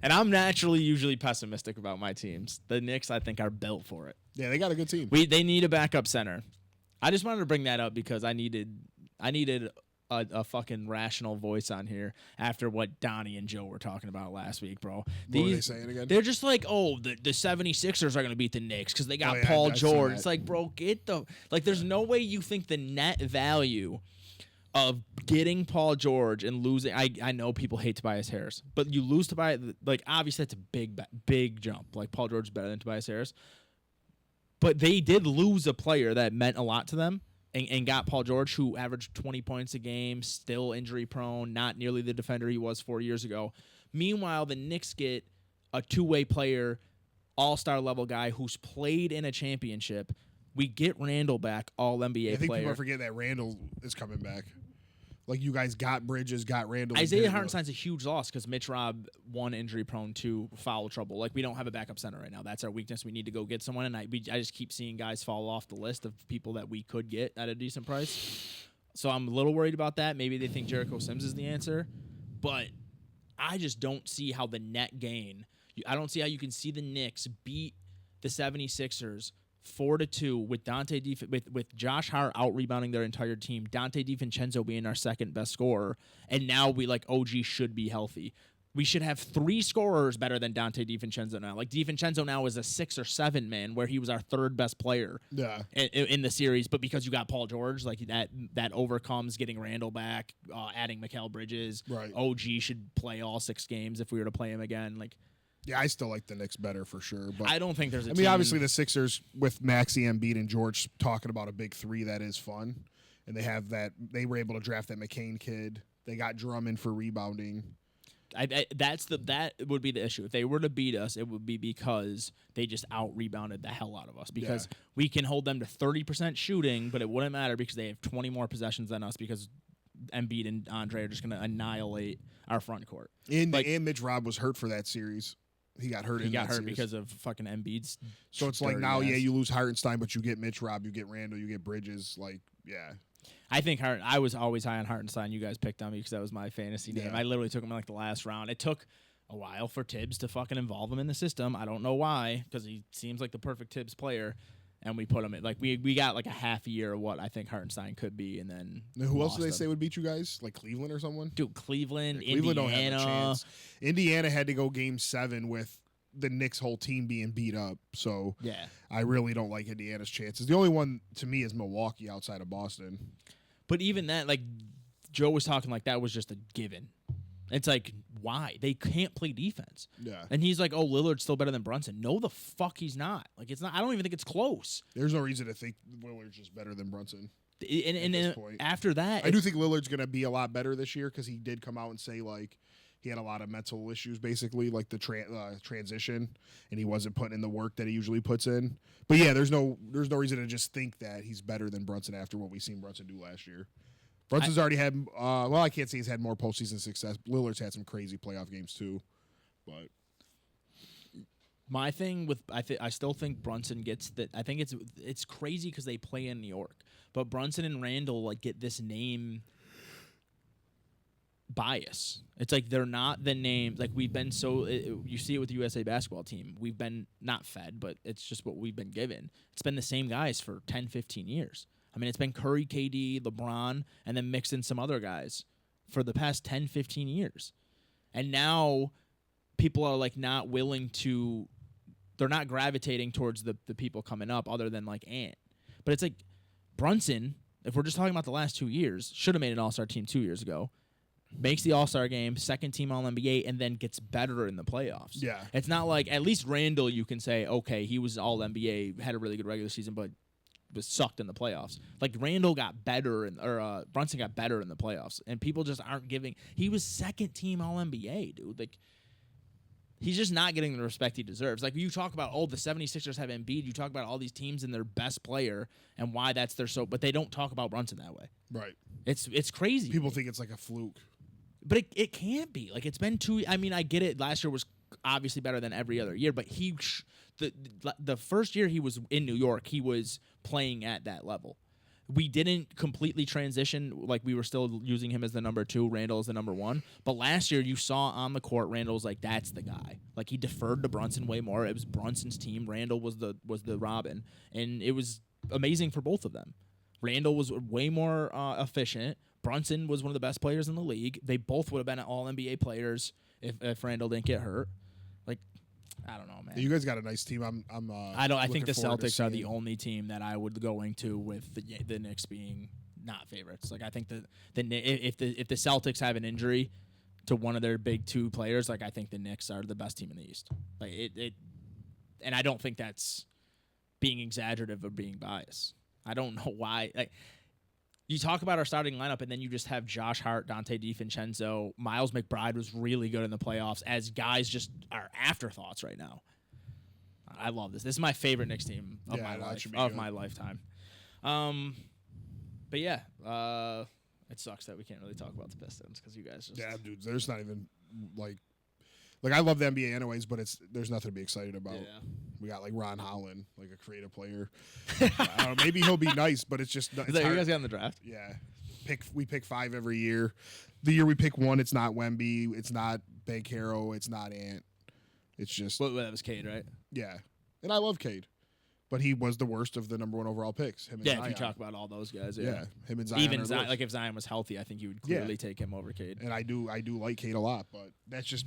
And I'm naturally usually pessimistic about my teams. The Knicks, I think, are built for it. Yeah, they got a good team. They need a backup center. I just wanted to bring that up because I needed a fucking rational voice on here after what Donnie and Joe were talking about last week, bro. What were they saying again? They're just like, oh, the 76ers are going to beat the Knicks because they got Oh, yeah, Paul I've seen George. that. It's like, bro, there's no way you think the net value of getting Paul George and losing. I know people hate Tobias Harris, but you lose Tobias. Like obviously that's a big jump. Like Paul George is better than Tobias Harris, but they did lose a player that meant a lot to them and got Paul George, who averaged 20 points a game, still injury prone, not nearly the defender he was 4 years ago. Meanwhile, the Knicks get a 2-way player, all-star level guy who's played in a championship. We get Randall back, all NBA player. I think people forget that Randall is coming back. Like you guys got Bridges, got Randall. Isaiah Hartenstein's a huge loss because Mitch Robb, 1, injury prone, 2, foul trouble. Like we don't have a backup center right now. That's our weakness. We need to go get someone, and I just keep seeing guys fall off the list of people that we could get at a decent price. So I'm a little worried about that. Maybe they think Jericho Sims is the answer, but I just don't see how the net gain. I don't see how you can see the Knicks beat the 76ers 4-2 with with Josh Hart out rebounding their entire team, Dante DiVincenzo being our second best scorer, and now OG should be healthy. We should have 3 scorers better than Dante DiVincenzo now. Like DiVincenzo now is a 6 or 7 man, where he was our third best player in the series. But because you got Paul George, like that overcomes getting Randall back, adding Mikal Bridges. Right. OG should play all 6 games if we were to play him again. Like, yeah, I still like the Knicks better for sure. But I don't think there's a I team. mean, obviously the Sixers with Maxey, Embiid, and George talking about a big 3, that is fun. And they have that. They were able to draft that McCain kid. They got Drummond for rebounding. That would be the issue. If they were to beat us, it would be because they just out rebounded the hell out of us. Because we can hold them to 30% shooting, but it wouldn't matter because they have 20 more possessions than us, because Embiid and Andre are just going to annihilate our front court. And Mitch Rob was hurt for that series. He got hurt. Because of fucking Embiid's. So it's like now, you lose Hartenstein, but you get Mitch Rob, you get Randall, you get Bridges. Like, yeah. I think I was always high on Hartenstein. You guys picked on me because that was my fantasy name. I literally took him in like the last round. It took a while for Tibbs to fucking involve him in the system. I don't know why, because he seems like the perfect Tibbs player. And we put him in, like, we got like a half a year of what I think Hartenstein could be, and then who else did they say would beat you guys? Like Cleveland or someone? Dude, Cleveland, Cleveland don't Indiana. have a chance. Indiana had to go game 7 with the Knicks' whole team being beat up. So yeah, I really don't like Indiana's chances. The only one to me is Milwaukee outside of Boston. But even that, like Joe was talking, like that was just a given. It's like, why? They can't play defense. Yeah. And he's like, oh, Lillard's still better than Brunson. No, the fuck he's not. Like, it's not. I don't even think it's close. There's no reason to think Lillard's just better than Brunson. And after that, I do think Lillard's going to be a lot better this year, because he did come out and say, like, he had a lot of mental issues, basically, like the transition, and he wasn't putting in the work that he usually puts in. But yeah, there's no reason to just think that he's better than Brunson after what we've seen Brunson do last year. Brunson's already had, I can't say he's had more postseason success. Lillard's had some crazy playoff games too, but my thing with I still think Brunson gets that. I think it's crazy because they play in New York, but Brunson and Randall like get this name bias. It's like they're not the names. Like we've been you see it with the USA basketball team. We've been not fed, but it's just what we've been given. It's been the same guys for 10, 15 years. I mean, it's been Curry, KD, LeBron, and then mixed in some other guys for the past 10, 15 years. And now people are like not willing to, they're not gravitating towards the people coming up other than like Ant. But it's like Brunson, if we're just talking about the last 2 years, should have made an All-Star team 2 years ago. Makes the All-Star game, second team All-NBA, and then gets better in the playoffs. Yeah. It's not like, at least Randall, you can say, okay, he was All-NBA, had a really good regular season, but was sucked in the playoffs. Like Randall got better, or Brunson got better in the playoffs, and people just aren't giving. He was second team All-NBA, dude. Like he's just not getting the respect he deserves. Like you talk about, the 76ers have Embiid. You talk about all these teams and their best player and why that's their but they don't talk about Brunson that way. Right. It's crazy. People think it's like a fluke. But it can't be. Like it's been 2. I mean, I get it. Last year was obviously better than every other year, but the first year he was in New York, he was playing at that level. We didn't completely transition. Like we were still using him as the number 2, Randall as the number 1. But last year you saw on the court, Randall's like, that's the guy. Like he deferred to Brunson way more. It was Brunson's team. Randall was the Robin, and it was amazing for both of them. Randall was way more efficient. Brunson was one of the best players in the league. They both would have been All-NBA players if Randall didn't get hurt. Like, I don't know, man. You guys got a nice team. I think the Celtics are the seeing. only team that I would go into with the Knicks being not favorites. Like I think if the Celtics have an injury to one of their big 2 players, like I think the Knicks are the best team in the East. Like it and I don't think that's being exaggerative or being biased. I don't know why. Like you talk about our starting lineup, and then you just have Josh Hart, Dante DiVincenzo, Miles McBride was really good in the playoffs. As guys just are afterthoughts right now. I love this. This is my favorite Knicks team of my lifetime. But yeah, it sucks that we can't really talk about the Pistons because you guys just dude. There's not even like I love the NBA anyways, but there's nothing to be excited about. Yeah. We got like Ron Holland, like a creative player. I don't know, maybe he'll be nice, but it's just Is that who you guys got in the draft? Yeah. pick 5 every year. The year we pick 1, it's not Wemby, it's not Banchero, it's not Ant. It's just Well, that was Cade, right? yeah. And I love Cade, but he was the worst of the number 1 overall picks. Him and Yeah, Zion. if you talk about all those guys, yeah, him and Zion. even are the Zion, worst. like if Zion was healthy, I think you would clearly take him over Cade. And I do like Cade a lot, but that's just.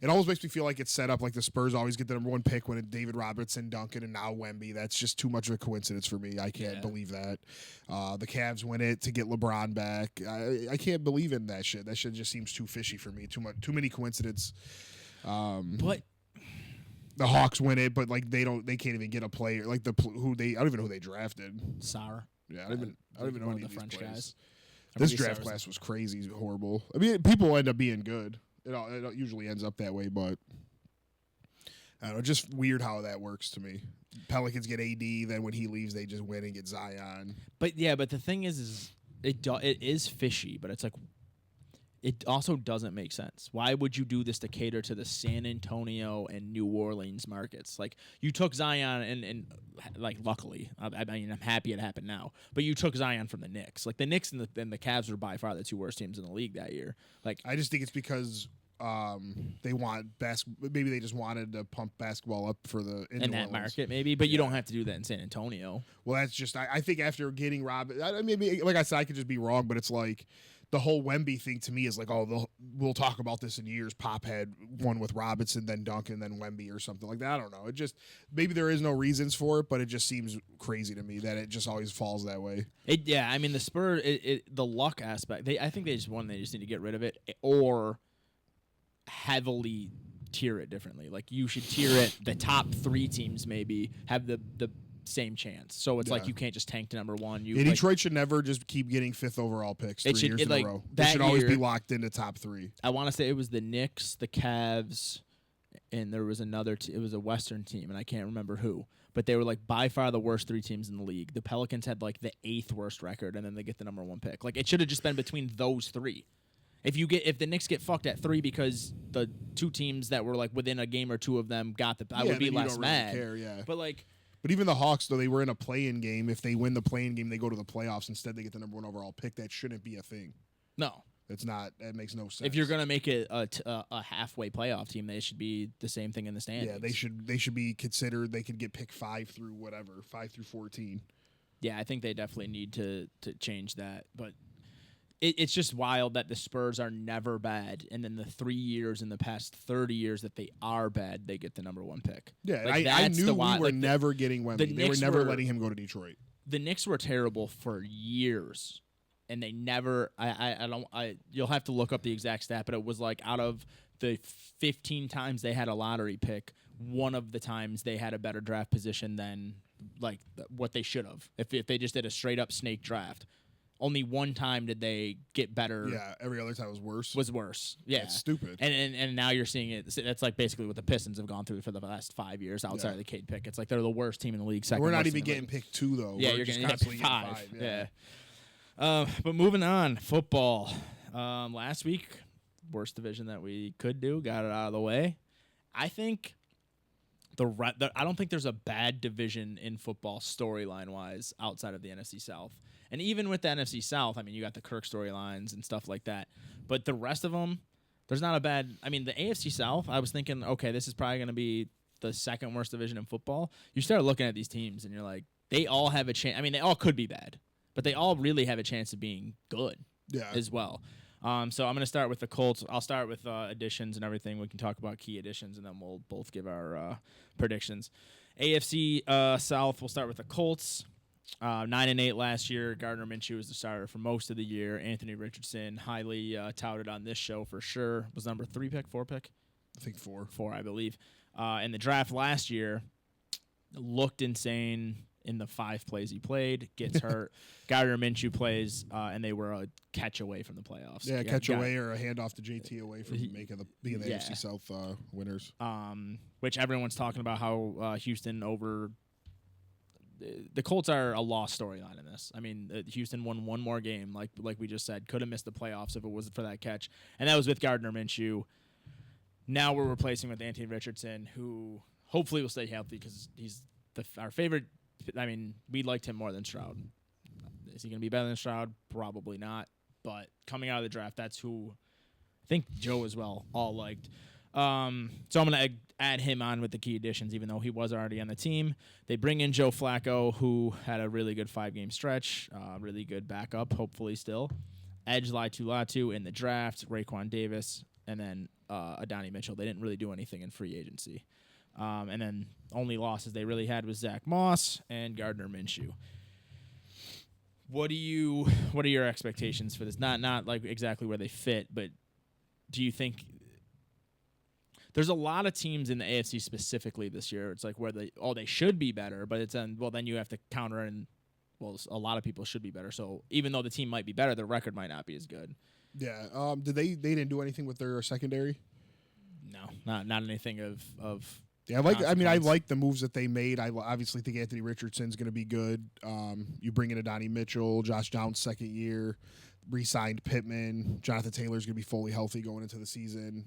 It almost makes me feel like it's set up like the Spurs always get the number 1 pick when it's David Robertson, Duncan, and now Wemby. That's just too much of a coincidence for me. I can't believe that. The Cavs win it to get LeBron back. I can't believe in that shit. That shit just seems too fishy for me. Too many coincidence. But the Hawks win it, but like they can't even get a player like I don't even know who they drafted. Sarr. Yeah, I don't even know one any of of the these French players. guys. This Maybe draft Sarr's- class was crazy, horrible. I mean, people end up being good. It usually ends up that way, but I don't know. Just weird how that works to me. Pelicans get AD, then when he leaves, they just win and get Zion. But the thing is it is fishy, but it's like it also doesn't make sense. Why would you do this to cater to the San Antonio and New Orleans markets? Like you took Zion and like luckily, I mean I'm happy it happened now, but you took Zion from the Knicks. Like the Knicks and the Cavs were by far the 2 worst teams in the league that year. Like I just think it's because they want maybe they just wanted to pump basketball up for the in that market maybe, but you don't have to do that in San Antonio. Well, that's just I think after getting Rob, maybe like I said, I could just be wrong, but it's like the whole Wemby thing to me is like, oh, we'll talk about this in years. Pop had one with Robinson, then Duncan, then Wemby or something like that. I don't know. It just maybe there is no reasons for it, but it just seems crazy to me that it just always falls that way. I mean the Spurs, the luck aspect. I think they just need to get rid of it or heavily tier it differently. Like you should tier it. The top 3 teams maybe have the same chance. So it's like you can't just tank to number 1. Detroit should never just keep getting 5th overall picks 3 years in a row. They should always be locked into top 3. I want to say it was the Knicks, the Cavs, and there was another. It was a Western team, and I can't remember who. But they were like by far the worst 3 teams in the league. The Pelicans had like the 8th worst record, and then they get the number 1 pick. Like it should have just been between those 3. If the Knicks get fucked at 3 because the 2 teams that were like within a game or 2 of them got I would be less mad. Really care, But even the Hawks, though they were in a play-in game, if they win the play-in game, they go to the playoffs. Instead, they get the number 1 overall pick. That shouldn't be a thing. No, it's not. That makes no sense. If you're gonna make it a halfway playoff team, they should be the same thing in the standings. Yeah, they should be considered. They could get picked 5 through 14. Yeah, I think they definitely need to change that, but. It's just wild that the Spurs are never bad, and then the 3 years in the past 30 years that they are bad, they get the number 1 pick. Yeah, like, I knew we were never getting Wemby. They were never letting him go to Detroit. The Knicks were terrible for years, and they never. You'll have to look up the exact stat, but it was like out of the 15 times they had a lottery pick, one of the times they had a better draft position than like what they should have. If they just did a straight up snake draft. Only one time did they get better. Yeah, every other time was worse. Yeah, it's stupid. And now you're seeing it. That's like basically what the Pistons have gone through for the last 5 years outside of the Cade pick. It's like they're the worst team in the league. We're not even getting picked 2 though. Yeah, you're going to get 5. Yeah. But moving on, football. Last week, worst division that we could do, got it out of the way. I think I don't think there's a bad division in football storyline wise outside of the NFC South. And even with the NFC South, I mean, you got the Kirk storylines and stuff like that. But the rest of them, there's not a bad. I mean, the AFC South, I was thinking, okay, this is probably going to be the second worst division in football. You start looking at these teams and you're like, they all have a chance. I mean, they all could be bad, but they all really have a chance of being good as well. So I'm going to start with the Colts. I'll start with additions and everything. We can talk about key additions, and then we'll both give our predictions. AFC South, we'll start with the Colts. 9-8 last year. Gardner Minshew was the starter for most of the year. Anthony Richardson, highly touted on this show for sure. Was number 4 pick? I think 4. 4, I believe. In the draft last year, looked insane in the 5 plays he played. Gets hurt. Gardner Minshew plays, and they were a catch away from the playoffs. Yeah, catch away or a handoff to JT away from being the AFC South winners. Which everyone's talking about how Houston over. The Colts are a lost storyline in this. I mean, Houston won one more game, like we just said. Could have missed the playoffs if it wasn't for that catch. And that was with Gardner Minshew. Now we're replacing with Anthony Richardson, who hopefully will stay healthy because he's our favorite. I mean, we liked him more than Stroud. Is he going to be better than Stroud? Probably not. But coming out of the draft, that's who I think Joe as well all liked. So I'm going to add him on with the key additions, even though he was already on the team. They bring in Joe Flacco, who had a really good 5-game stretch, really good backup, hopefully still. Edge Latu in the draft, Raekwon Davis, and then Adonai Mitchell. They didn't really do anything in free agency. And then only losses they really had was Zach Moss and Gardner Minshew. What are your expectations for this? Not like exactly where they fit, but do you think there's a lot of teams in the AFC specifically this year? It's like where they should be better, but it's then you have to counter and a lot of people should be better. So even though the team might be better, their record might not be as good. Yeah. Did they didn't do anything with their secondary? No, not anything of. Yeah, I like the moves that they made. I obviously think Anthony Richardson's going to be good. You bring in Adonai Mitchell, Josh Downs' second year, re-signed Pittman. Jonathan Taylor's going to be fully healthy going into the season.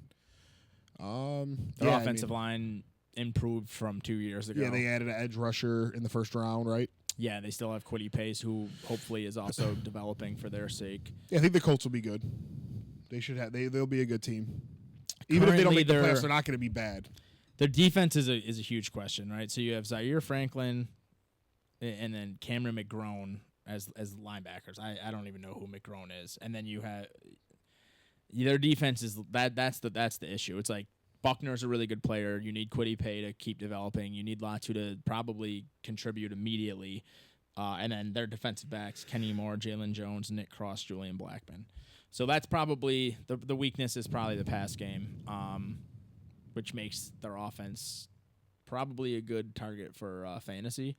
Their offensive line improved from 2 years ago. Yeah, they added an edge rusher in the first round, right? Yeah, they still have Kwity Pace, who hopefully is also developing for their sake. Yeah, I think the Colts will be good. They should have. They'll be a good team. Even if they don't make the playoffs, they're not going to be bad. Their defense is a huge question, right? So you have Zaire Franklin and then Cameron McGrone as linebackers. I don't even know who McGrone is. And then you have their defense is that's the issue. It's like Buckner's a really good player. You need Kwity Paye to keep developing. You need Latu to probably contribute immediately. And then their defensive backs, Kenny Moore, Jalen Jones, Nick Cross, Julian Blackman. So that's probably the weakness is probably the pass game. Which makes their offense probably a good target for fantasy.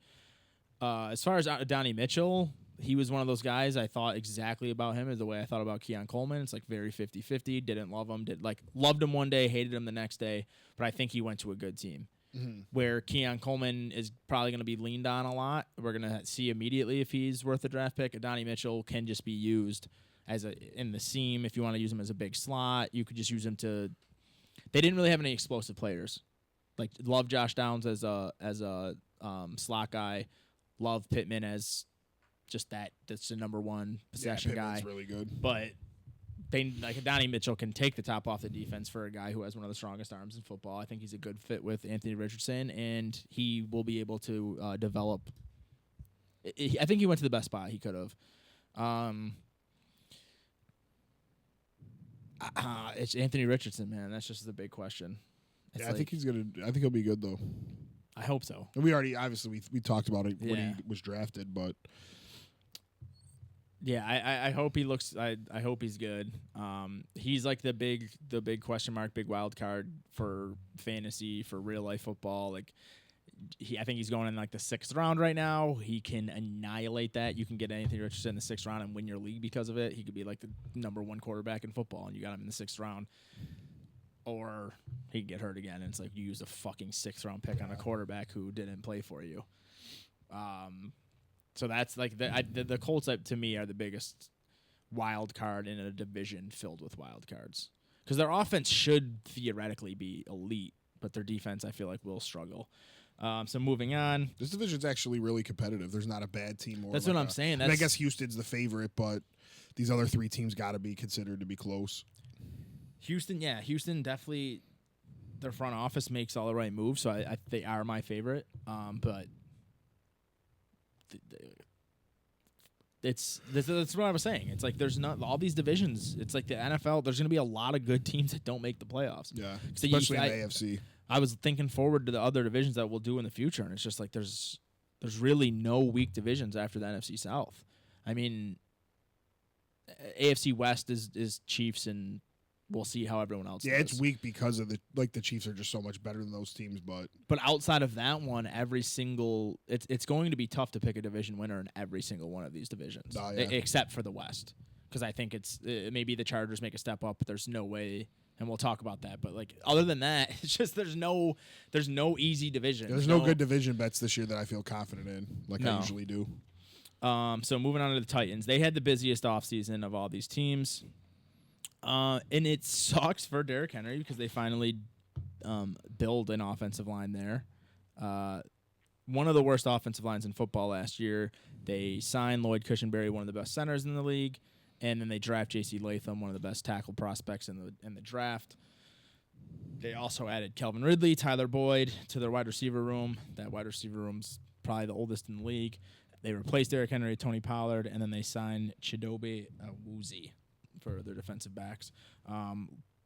As far as Adonai Mitchell, he was one of those guys I thought exactly about him as the way I thought about Keon Coleman. It's like very 50-50. Didn't love him. Loved him one day, hated him the next day. But I think he went to a good team. Mm-hmm. Where Keon Coleman is probably going to be leaned on a lot. We're going to see immediately if he's worth a draft pick. Adonai Mitchell can just be used in the seam. If you want to use him as a big slot, you could just use him to. They didn't really have any explosive players. Like love Josh Downs as a slot guy. Love Pittman as just that's the number one possession guy. Pittman's really good. But Adonai Mitchell can take the top off the defense for a guy who has one of the strongest arms in football. I think he's a good fit with Anthony Richardson, and he will be able to develop. I think he went to the best spot he could have. It's Anthony Richardson, man. That's just the big question. I think he's gonna. I think he'll be good though. I hope so. And we already obviously we talked about it when he was drafted, but yeah, I hope he looks. I hope he's good. He's like the big question mark, big wild card for fantasy, for real life football. Like I think he's going in like the 6th round right now. He can annihilate that. You can get Anthony Richardson in the 6th round and win your league because of it. He could be like the number 1 quarterback in football, and you got him in the 6th round. Or he could get hurt again, and it's like you used a fucking 6th round pick on a quarterback who didn't play for you. So that's like the Colts to me are the biggest wild card in a division filled with wild cards because their offense should theoretically be elite, but their defense I feel like will struggle. So moving on, this division's actually really competitive. There's not a bad team. That's what I'm saying. I guess Houston's the favorite, but these other 3 teams got to be considered to be close. Houston definitely. Their front office makes all the right moves, so they are my favorite. But that's what I was saying. It's like there's not all these divisions. It's like the NFL. There's going to be a lot of good teams that don't make the playoffs. Yeah, especially in the AFC. I was thinking forward to the other divisions that we'll do in the future, and it's just like there's really no weak divisions after the NFC South. I mean, AFC West is Chiefs, and we'll see how everyone else does. It's weak because of the Chiefs are just so much better than those teams. But outside of that one, it's going to be tough to pick a division winner in every single one of these divisions, except for the West, because I think it's maybe the Chargers make a step up, but there's no way. And we'll talk about that, but like other than that, it's just there's no easy division. There's no good division bets this year that I feel confident in, I usually do. So moving on to the Titans, they had the busiest offseason of all these teams, and it sucks for Derrick Henry because they finally build an offensive line there. one of the worst offensive lines in football last year. They signed Lloyd Cushenberry, one of the best centers in the league, and then they draft J.C. Latham, one of the best tackle prospects in the draft. They also added Calvin Ridley, Tyler Boyd to their wide receiver room. That wide receiver room's probably the oldest in the league. They replaced Derrick Henry, Tony Pollard, and then they signed Chidobe Awuzie for their defensive backs.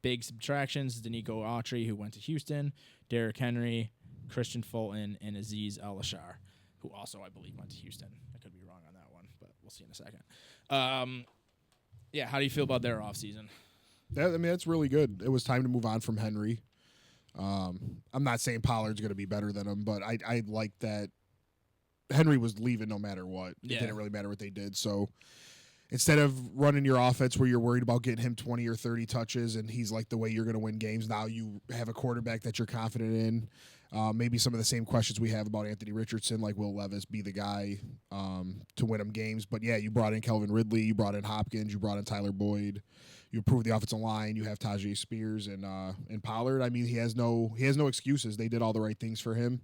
Big subtractions, Danico Autry, who went to Houston, Derrick Henry, Christian Fulton, and Azeez Al-Ashar, who also, I believe, went to Houston. I could be wrong on that one, but we'll see in a second. How do you feel about their offseason? That's really good. It was time to move on from Henry. I'm not saying Pollard's going to be better than him, but I like that Henry was leaving no matter what. Yeah. It didn't really matter what they did. So instead of running your offense where you're worried about getting him 20 or 30 touches and he's like the way you're going to win games, now you have a quarterback that you're confident in. Maybe some of the same questions we have about Anthony Richardson, like will Levis be the guy to win them games? But yeah, you brought in Calvin Ridley, you brought in Hopkins, you brought in Tyler Boyd, you improved the offensive line. You have Tajay Spears and Pollard. I mean, he has no excuses. They did all the right things for him,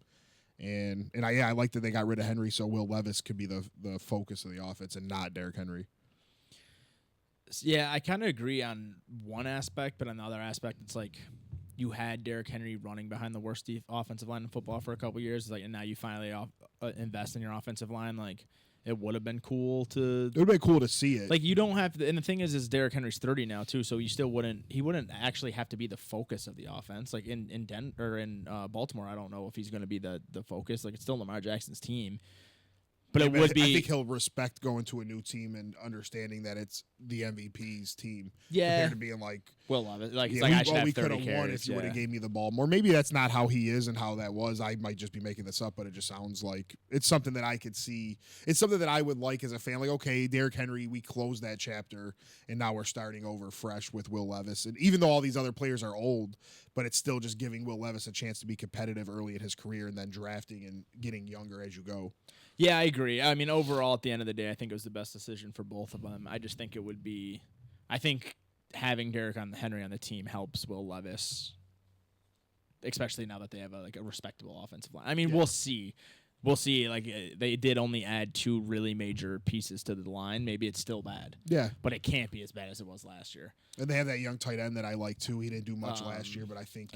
and I like that they got rid of Henry, so Will Levis could be the focus of the offense and not Derrick Henry. Yeah, I kind of agree on one aspect, but on the other aspect, it's like you had Derrick Henry running behind the worst offensive line in football for a couple years, and now you finally invest in your offensive line. Like, it would have been cool to. It would have been cool to see it. Like, you don't have to, and the thing is Derrick Henry's 30 now too, so you still wouldn't. He wouldn't actually have to be the focus of the offense. Like in Baltimore, I don't know if he's going to be the focus. Like, it's still Lamar Jackson's team. But it would be. I think he'll respect going to a new team and understanding that it's the MVP's team. Yeah. Compared to being like, Will love it. Like, yeah, I should have we 30 could have won carries, if you would have yeah. gave me the ball more. Maybe that's not how he is and how that was. I might just be making this up, but it just sounds like it's something that I could see. It's something that I would like as a fan. Like, okay, Derrick Henry, we closed that chapter, and now we're starting over fresh with Will Levis. And even though all these other players are old, but it's still just giving Will Levis a chance to be competitive early in his career and then drafting and getting younger as you go. Yeah, I agree. I mean, overall, at the end of the day, I think it was the best decision for both of them. I just think it would be. I think having Derrick Henry on the team helps Will Levis, especially now that they have a respectable offensive line. I mean, we'll see. We'll see. Like, they did only add 2 really major pieces to the line. Maybe it's still bad. Yeah. But it can't be as bad as it was last year. And they have that young tight end that I like, too. He didn't do much last year, but I think.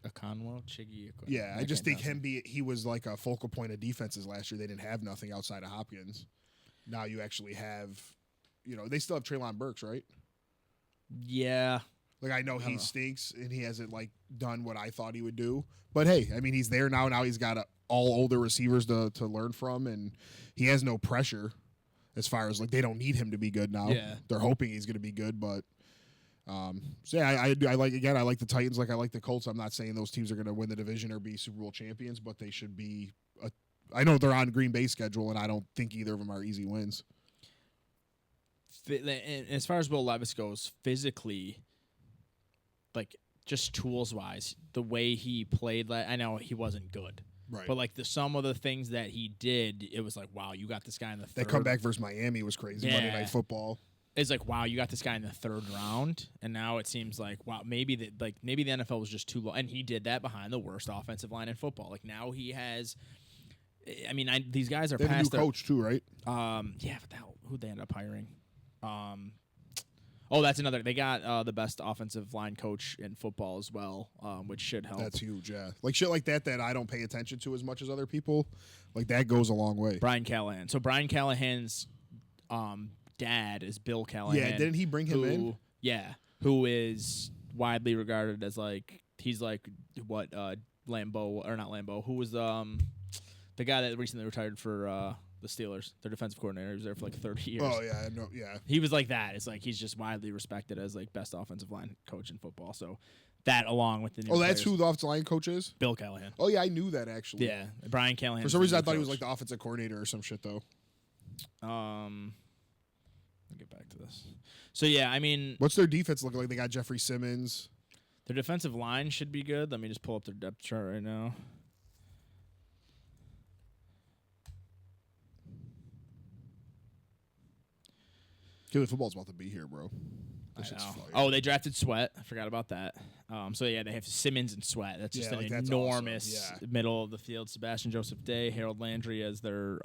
Akonwo, Chiggy. Yeah, I just think he was like a focal point of defenses last year. They didn't have nothing outside of Hopkins. Now you actually have, they still have Treylon Burks, right? Yeah. Like, I know he stinks and he hasn't done what I thought he would do. But hey, I mean, he's there now. Now he's got all older receivers to learn from, and he has no pressure as far as they don't need him to be good now. Yeah. They're hoping he's going to be good, but. So yeah, I like the Titans like I like the Colts. I'm not saying those teams are going to win the division or be Super Bowl champions, but they should be. I know they're on Green Bay's schedule, and I don't think either of them are easy wins. As far as Will Levis goes, physically, just tools wise, the way he played, I know he wasn't good. Right. But some of the things that he did, it was like, wow, you got this guy in the third. That comeback versus Miami was crazy. Yeah. Monday Night Football. It's like, wow, you got this guy in the 3rd round, and now it seems like, wow, maybe the NFL was just too low, and he did that behind the worst offensive line in football. Like, now he has. I mean, these guys are they have past a new coach too, right? Yeah, but who'd they end up hiring? That's another. They got the best offensive line coach in football as well, which should help. That's huge, yeah. Like shit like that I don't pay attention to as much as other people. Like that goes a long way. Brian Callahan. So Brian Callahan's dad is Bill Callahan. Yeah, didn't he bring him in? Yeah, who is widely regarded as he's what Lambeau or not Lambeau? Who was the guy that recently retired for the Steelers, their defensive coordinator? He was there for 30 years. Oh yeah, no, yeah. He was like that. It's he's just widely respected as best offensive line coach in football. So that along with the new that's players, who the offensive line coach is? Bill Callahan. Oh yeah, I knew that actually. Yeah, Brian Callahan. For some reason I thought he was the offensive coordinator or some shit though. I'll get back to this. So yeah, I mean, what's their defense looking like? They got Jeffrey Simmons. Their defensive line should be good. Let me just pull up their depth chart right now. Philly football's about to be here, bro. This shit's know. fire. Oh, they drafted Sweat. I forgot about that. So yeah, they have Simmons and Sweat. That's just Yeah, an like, that's enormous awesome. Yeah. middle of the field. Sebastian Joseph Day, Harold Landry as their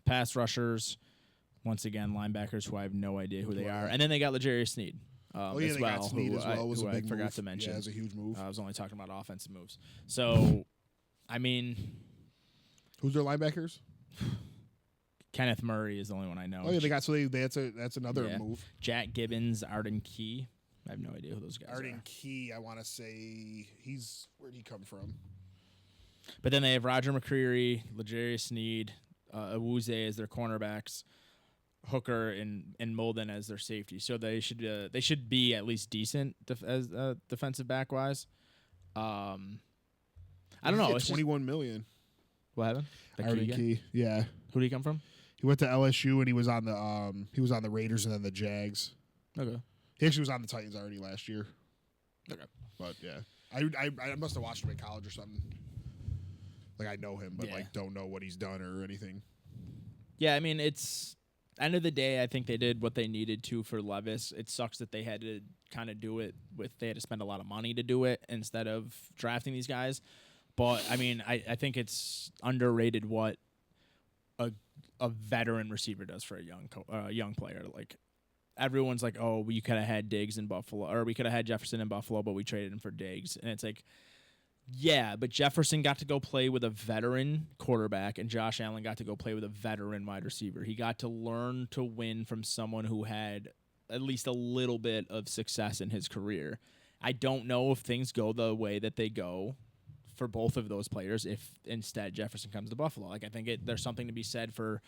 pass rushers. Once again, linebackers who I have no idea who they are. And then they got L'Jarius Sneed. They got Sneed as well. Was a big forgot move. to mention. Yeah, it was a huge move. I was only talking about offensive moves. So, I mean, Who's their linebackers? Kenneth Murray is the only one I know. Oh yeah, that's another Yeah. move. Jack Gibbons, Arden Key. I have no idea who those guys Arden are. Key, I want to say where'd he come from? But then they have Roger McCreary, L'Jarius Sneed, Awuzie as their cornerbacks, Hooker and Molden as their safety. So they should be at least decent as defensive back wise. I don't know. It's 21 million. What happened? Arden Key. Yeah. Who did he come from? He went to LSU and he was on the Raiders and then the Jags. Okay. He actually was on the Titans already last year. Okay. But yeah, I must have watched him in college or something. Like I know him, but Yeah. like don't know what he's done or anything. Yeah, I mean it's end of the day. I think they did what they needed to for Levis. It sucks that they had to kind of do it they had to spend a lot of money to do it instead of drafting these guys. But I mean, I think it's underrated what a veteran receiver does for a young player. Like everyone's like, oh, we could have had Diggs in Buffalo, or we could have had Jefferson in Buffalo, but we traded him for Diggs, and it's like, yeah, but Jefferson got to go play with a veteran quarterback, and Josh Allen got to go play with a veteran wide receiver. He got to learn to win from someone who had at least a little bit of success in his career. I don't know if things go the way that they go for both of those players if instead Jefferson comes to Buffalo. Like I think there's something to be said for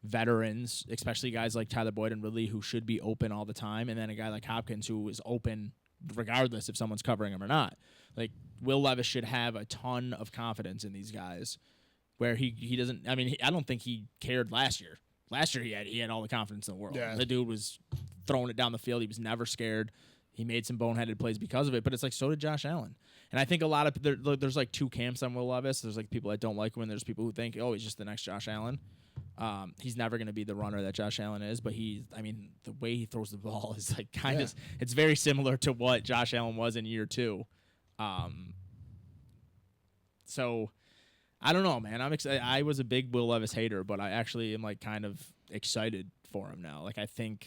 veterans, especially guys like Tyler Boyd and Ridley who should be open all the time, and then a guy like Hopkins who is open regardless if someone's covering him or not. Like Will Levis should have a ton of confidence in these guys where he doesn't. I mean, I don't think he cared last year. Last year he had all the confidence in the world. Yeah. The dude was throwing it down the field. He was never scared. He made some boneheaded plays because of it, but it's like so did Josh Allen. And I think a lot of there's like two camps on Will Levis. There's like people that don't like him, and there's people who think, oh, he's just the next Josh Allen. He's never going to be the runner that Josh Allen is, but the way he throws the ball is like kind of, it's very similar to what Josh Allen was in year 2. So I don't know, man. I'm excited. I was a big Will Levis hater, but I actually am like kind of excited for him now. Like I think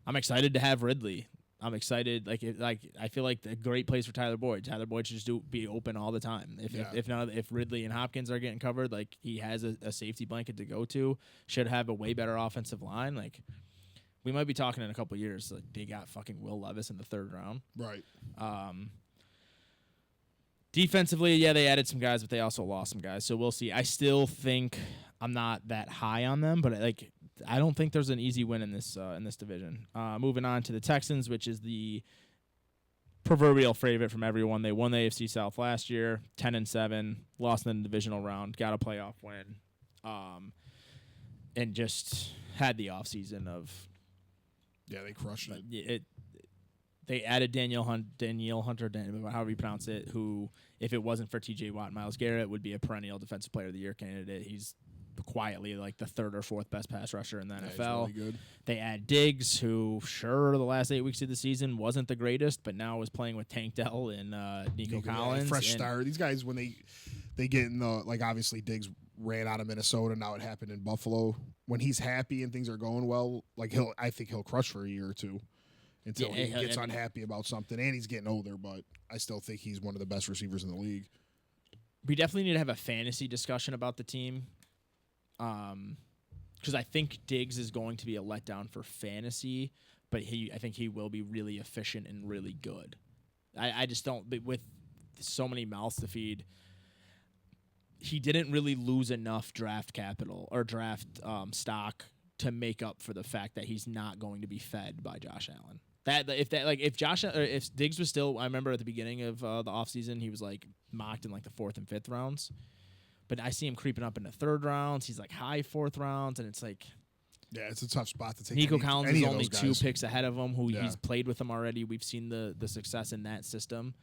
I'm excited to have Ridley. I'm excited. I feel like a great place for Tyler Boyd. Tyler Boyd should just be open all the time. If Ridley and Hopkins are getting covered, like he has a safety blanket to go to. Should have a way better offensive line. Like we might be talking in a couple years. Like they got fucking Will Levis in the 3rd round. Right. Defensively, yeah, they added some guys, but they also lost some guys. So we'll see. I still think I'm not that high on them, but I don't think there's an easy win in this division. Moving on to the Texans, which is the proverbial favorite from everyone. They won the AFC South last year, 10-7, lost in the divisional round, got a playoff win, and just had the offseason of. Yeah, they crushed it. They added Danielle Hunter, however you pronounce it, who, if it wasn't for T.J. Watt and Myles Garrett, would be a perennial Defensive Player of the Year candidate. He's quietly like the 3rd or 4th best pass rusher in the NFL. He's really good. They add Diggs, who the last 8 weeks of the season wasn't the greatest, but now is playing with Tank Dell and Nico Collins. Fresh start. These guys, when they get in the, like obviously Diggs ran out of Minnesota. Now it happened in Buffalo. When he's happy and things are going well, like I think he'll crush for a year or two. Until he gets unhappy about something, and he's getting older, but I still think he's one of the best receivers in the league. We definitely need to have a fantasy discussion about the team, because I think Diggs is going to be a letdown for fantasy, but I think he will be really efficient and really good. I just don't, with so many mouths to feed, he didn't really lose enough draft capital or draft stock to make up for the fact that he's not going to be fed by Josh Allen. If Diggs was still, I remember at the beginning of the offseason, he was like mocked in like the 4th and 5th rounds, but I see him creeping up into 3rd rounds. He's like high 4th rounds, and it's like, yeah, it's a tough spot to take. Nico Collins is only 2 guys. picks ahead of him. He's played with him already. We've seen the success in that system,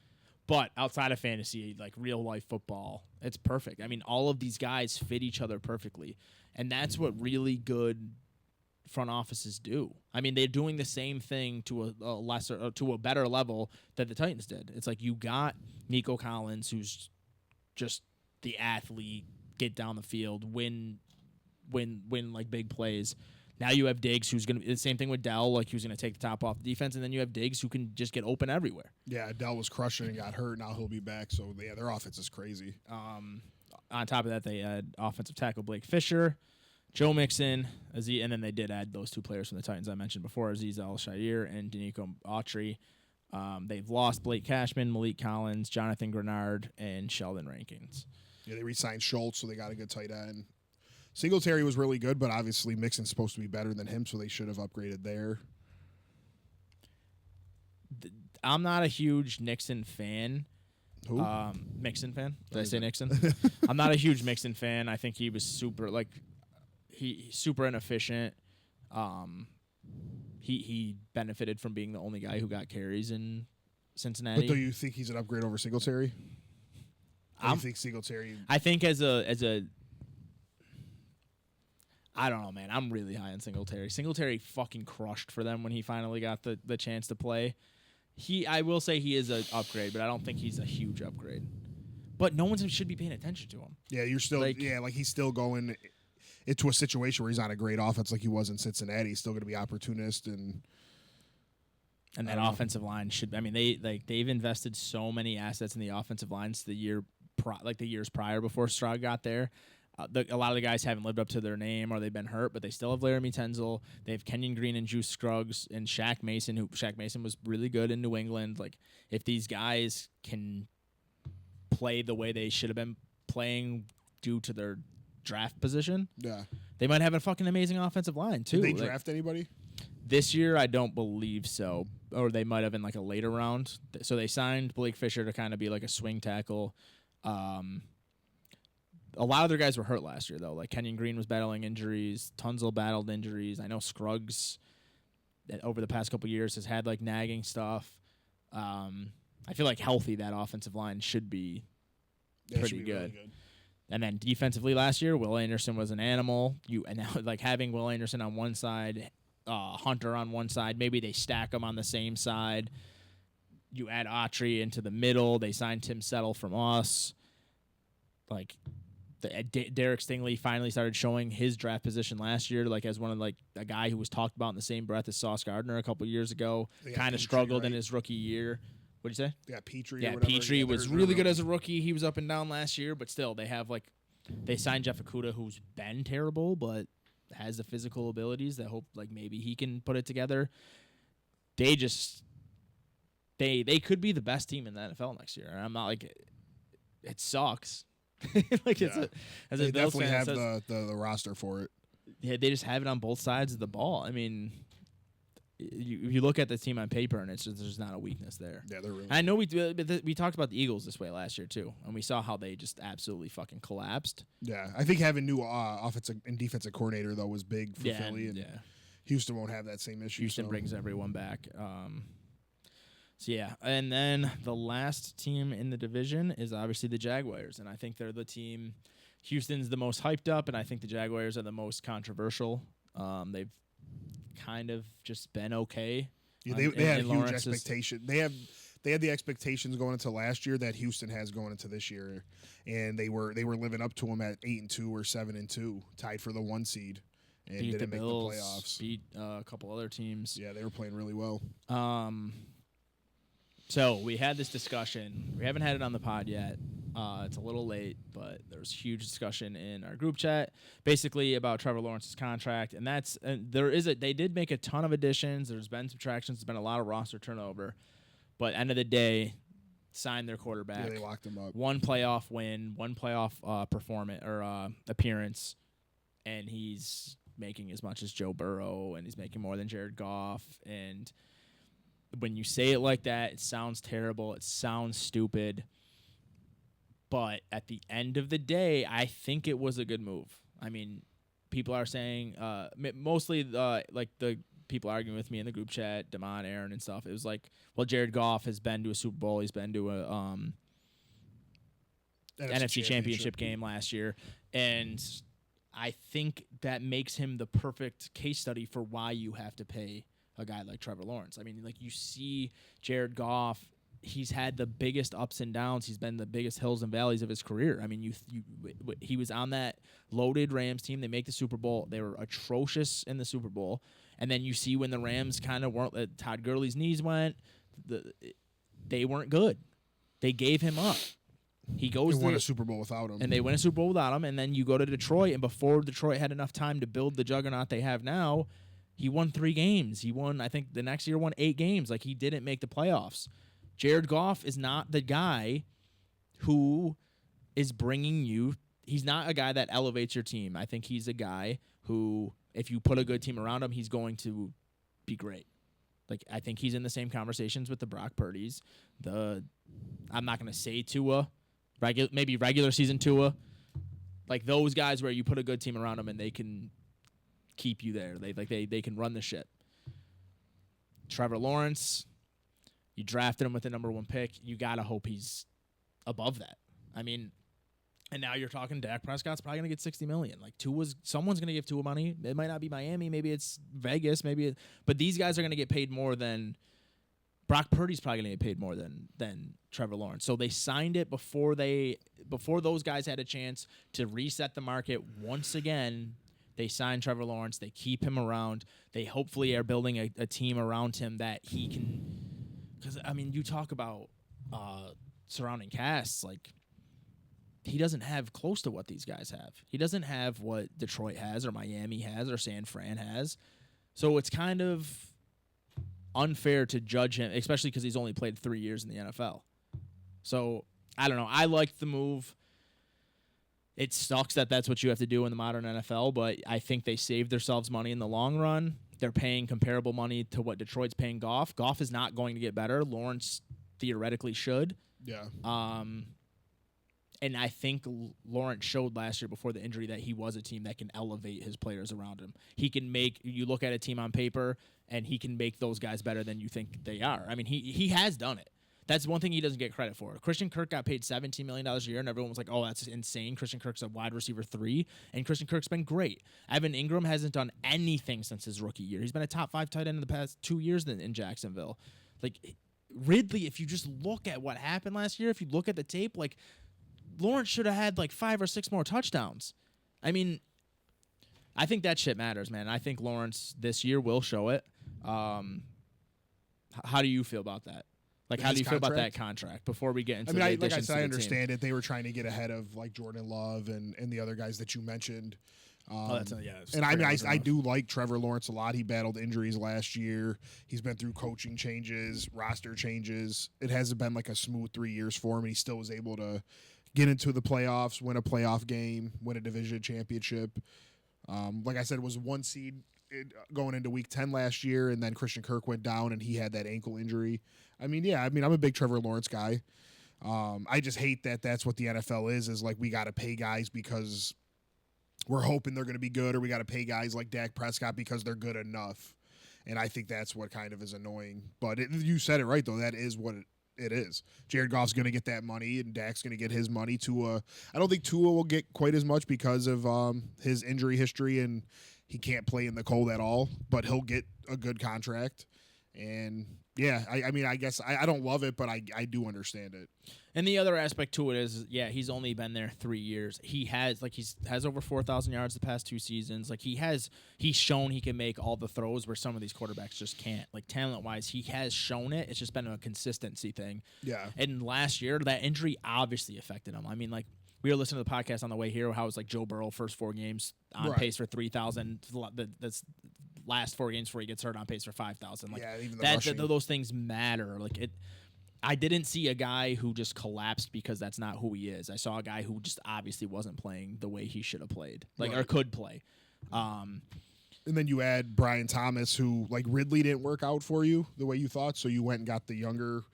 but outside of fantasy, like real life football, it's perfect. I mean, all of these guys fit each other perfectly, and that's what really good front offices do. I mean, they're doing the same thing to a lesser, to a better level that the Titans did. It's like you got Nico Collins, who's just the athlete, get down the field, win like big plays. Now you have Diggs, who's going to be the same thing with Dell, like who's going to take the top off the defense, and then you have Diggs, who can just get open everywhere. Yeah, Dell was crushing and got hurt. Now he'll be back. So yeah, their offense is crazy. On top of that, they had offensive tackle Blake Fisher, Joe Mixon, and then they did add those two players from the Titans I mentioned before, Azeez Al-Shaair and Danico Autry. They've lost Blake Cashman, Malik Collins, Jonathan Grenard, and Sheldon Rankins. Yeah, they re-signed Schultz, so they got a good tight end. Singletary was really good, but obviously Mixon's supposed to be better than him, so they should have upgraded there. I'm not a huge Nixon fan. Who? Mixon fan. Did I say Nixon? I'm not a huge Mixon fan. I think he was super super inefficient. He benefited from being the only guy who got carries in Cincinnati. But do you think he's an upgrade over Singletary? I think Singletary. I think as a I don't know, man. I'm really high on Singletary. Singletary fucking crushed for them when he finally got the chance to play. I will say he is an upgrade, but I don't think he's a huge upgrade. But no one should be paying attention to him. Yeah, you're still he's still going into a situation where he's on a great offense like he was in Cincinnati. He's still going to be opportunist and that offensive line should. I mean, they've invested so many assets in the offensive lines the years prior before Stroud got there. A lot of the guys haven't lived up to their name or they've been hurt, but they still have Laramie Tunsil. They have Kenyon Green and Juice Scruggs and Shaq Mason, Shaq Mason was really good in New England. Like, if these guys can play the way they should have been playing due to their draft position, they might have a fucking amazing offensive line, too. Did they draft anybody? This year, I don't believe so. Or they might have in like a later round. So they signed Blake Fisher to kind of be like a swing tackle. A lot of their guys were hurt last year, though. Like Kenyon Green was battling injuries. Tunsil battled injuries. I know Scruggs, over the past couple of years, has had like nagging stuff. I feel like healthy, that offensive line should be pretty good. Really good. And then defensively last year, Will Anderson was an animal. And now like having Will Anderson on one side, Hunter on one side, maybe they stack them on the same side. You add Autry into the middle. They signed Tim Settle from us. Like, Derek Stingley finally started showing his draft position last year, like as one of like a guy who was talked about in the same breath as Sauce Gardner a couple years ago. Kind of struggled in his rookie year. What'd you say? Yeah, Petrie. Yeah, Petrie was really good as a rookie. He was up and down last year, but still, they signed Jeff Okudah, who's been terrible, but has the physical abilities that hope like maybe he can put it together. They could be the best team in the NFL next year. I'm not like it sucks. Like they definitely have the roster for it. Yeah, they just have it on both sides of the ball. I mean, you look at the team on paper, and there's not a weakness there. Yeah, they're really. I know we talked about the Eagles this way last year too, and we saw how they just absolutely fucking collapsed. Yeah, I think having new offensive and defensive coordinator though was big for Philly, and Houston won't have that same issue. Houston brings everyone back. So, yeah, and then the last team in the division is obviously the Jaguars, and I think they're the team. Houston's the most hyped up, and I think the Jaguars are the most controversial. They've kind of just been okay. Yeah, they had huge expectations. They had the expectations going into last year that Houston has going into this year, and they were living up to them at 8-2 or 7-2, tied for the 1 seed. And beat didn't the make Bills, the playoffs. Beat a couple other teams. Yeah, they were playing really well. So we had this discussion. We haven't had it on the pod yet. It's a little late, but there was huge discussion in our group chat, basically about Trevor Lawrence's contract, and they did make a ton of additions. There's been subtractions. There's been a lot of roster turnover, but end of the day, signed their quarterback. Yeah, they locked him up. 1 playoff win, 1 playoff performance or appearance, and he's making as much as Joe Burrow, and he's making more than Jared Goff, and when you say it like that, it sounds terrible. It sounds stupid. But at the end of the day, I think it was a good move. I mean, people are saying, mostly like the people arguing with me in the group chat, Damon, Aaron, and stuff. It was like, well, Jared Goff has been to a Super Bowl. He's been to a NFC Championship game last year. And I think that makes him the perfect case study for why you have to pay a guy like Trevor Lawrence. I mean, like you see Jared Goff, he's had the biggest ups and downs. He's been the biggest hills and valleys of his career. I mean, he was on that loaded Rams team. They make the Super Bowl. They were atrocious in the Super Bowl. And then you see when the Rams kind of weren't, Todd Gurley's knees went, they weren't good. They gave him up. He goes They won a Super Bowl without him. and they win a Super Bowl without him. And then you go to Detroit, and before Detroit had enough time to build the juggernaut they have now, he won 3 games. He won, I think the next year won 8 games. Like, he didn't make the playoffs. Jared Goff is not the guy who is bringing you. He's not a guy that elevates your team. I think he's a guy who, if you put a good team around him, he's going to be great. Like, I think he's in the same conversations with the Brock Purdy's. I'm not going to say Tua, maybe regular season Tua. Like, those guys where you put a good team around them and they can keep you there. They can run the shit. Trevor Lawrence, you drafted him with the number 1 pick. You got to hope he's above that. I mean, and now you're talking Dak Prescott's probably going to get $60 million. Like, someone's going to give Tua money. It might not be Miami. Maybe it's Vegas. But these guys are going to get paid more than Brock Purdy's probably going to get paid more than Trevor Lawrence. So they signed it before those guys had a chance to reset the market once again. They signed Trevor Lawrence. They keep him around. They hopefully are building a team around him that he can. Because, I mean, you talk about surrounding casts, like, he doesn't have close to what these guys have. He doesn't have what Detroit has or Miami has or San Fran has. So it's kind of unfair to judge him, especially because he's only played 3 years in the NFL. So, I don't know. I liked the move. It sucks that that's what you have to do in the modern NFL, but I think they saved themselves money in the long run. They're paying comparable money to what Detroit's paying Goff. Goff is not going to get better. Lawrence theoretically should. Yeah. And I think Lawrence showed last year before the injury that he was a team that can elevate his players around him. He can you look at a team on paper, and he can make those guys better than you think they are. I mean, he has done it. That's one thing he doesn't get credit for. Christian Kirk got paid $17 million a year, and everyone was like, oh, that's insane. Christian Kirk's a wide receiver 3, and Christian Kirk's been great. Evan Ingram hasn't done anything since his rookie year. He's been a top 5 tight end in the past 2 years in Jacksonville. Like, Ridley, if you just look at what happened last year, if you look at the tape, like, Lawrence should have had like 5 or 6 more touchdowns. I mean, I think that shit matters, man. I think Lawrence this year will show it. How do you feel about that? Like, how do you feel about that contract before we get into the additions to the team? I understand it. They were trying to get ahead of like Jordan Love and the other guys that you mentioned. And I mean, I do like Trevor Lawrence a lot. He battled injuries last year. He's been through coaching changes, roster changes. It hasn't been like a smooth 3 years for him. And he still was able to get into the playoffs, win a playoff game, win a division championship. Like I said, it was 1 seed going into week 10 last year, and then Christian Kirk went down and he had that ankle injury. I'm a big Trevor Lawrence guy. I just hate that that's what the NFL is like we got to pay guys because we're hoping they're going to be good, or we got to pay guys like Dak Prescott because they're good enough. And I think that's what kind of is annoying. But you said it right, though. That is what it is. Jared Goff's going to get that money, and Dak's going to get his money. I don't think Tua will get quite as much because of his injury history, and he can't play in the cold at all. But he'll get a good contract. And yeah, I guess I don't love it, but I do understand it. And the other aspect to it is, yeah, he's only been there 3 years. He has over 4,000 yards the past 2 seasons. Like, he's shown he can make all the throws where some of these quarterbacks just can't. Like, talent-wise, he has shown it. It's just been a consistency thing. Yeah. And last year, that injury obviously affected him. I mean, like, we were listening to the podcast on the way here, how it was like Joe Burrow first 4 games on pace for 3,000. That's last 4 games before he gets hurt on pace for 5,000. Like, yeah, even the rushing. Those things matter. Like, I didn't see a guy who just collapsed because that's not who he is. I saw a guy who just obviously wasn't playing the way he should have played, or could play. And then you add Brian Thomas, who, like, Ridley didn't work out for you the way you thought, so you went and got the younger,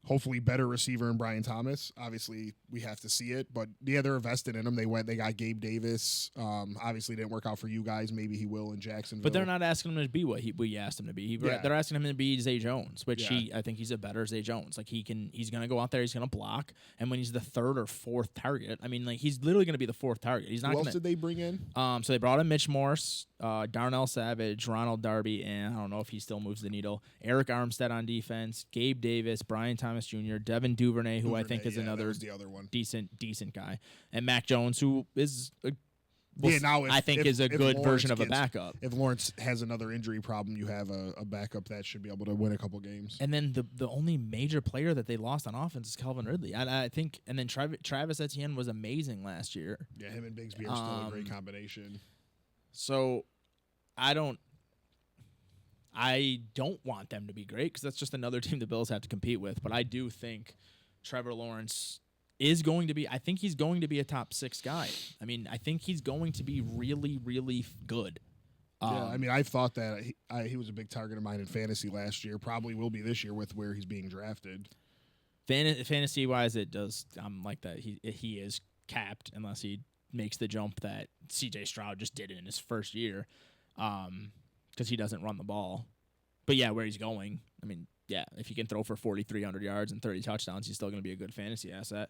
hopefully better receiver in Brian Thomas. Obviously, we have to see it, but yeah, they're invested in him. They got Gabe Davis. Obviously, didn't work out for you guys. Maybe he will in Jacksonville. But they're not asking him to be what we asked him to be. Yeah. They're asking him to be Zay Jones, which Yeah. I think he's a better Zay Jones. Like he's gonna go out there, he's gonna block, and when he's the third or fourth target, I mean, like he's literally gonna be the fourth target. He's not. Who gonna, else did they bring in? So they brought in Mitch Morse, Darnell Savage, Ronald Darby, and I don't know if he still moves the needle. Eric Armstead on defense, Gabe Davis, Brian Thomas Jr., Devin Duvernay, who I think is that another was the other one. decent guy, and Mac Jones, who is Now I think is a good version of a backup. If Lawrence has another injury problem, you have a backup that should be able to win a couple games. And then the only major player that they lost on offense is Calvin Ridley. I think, and then Travis Etienne was amazing last year. Yeah, him and Bigsby are still a great combination. So I don't want them to be great because that's just another team the Bills have to compete with. But I do think Trevor Lawrence is going to be. I think he's going to be a top 6 guy. I mean, I think he's going to be really, really good. Yeah, I mean, I thought that he was a big target of mine in fantasy last year. Probably will be this year with where he's being drafted. Fantasy wise, it does. I'm like that. He is capped unless he makes the jump that C.J. Stroud just did in his first year, because he doesn't run the ball. But yeah, where he's going, I mean, yeah, if he can throw for 4,300 yards and 30 touchdowns, he's still going to be a good fantasy asset.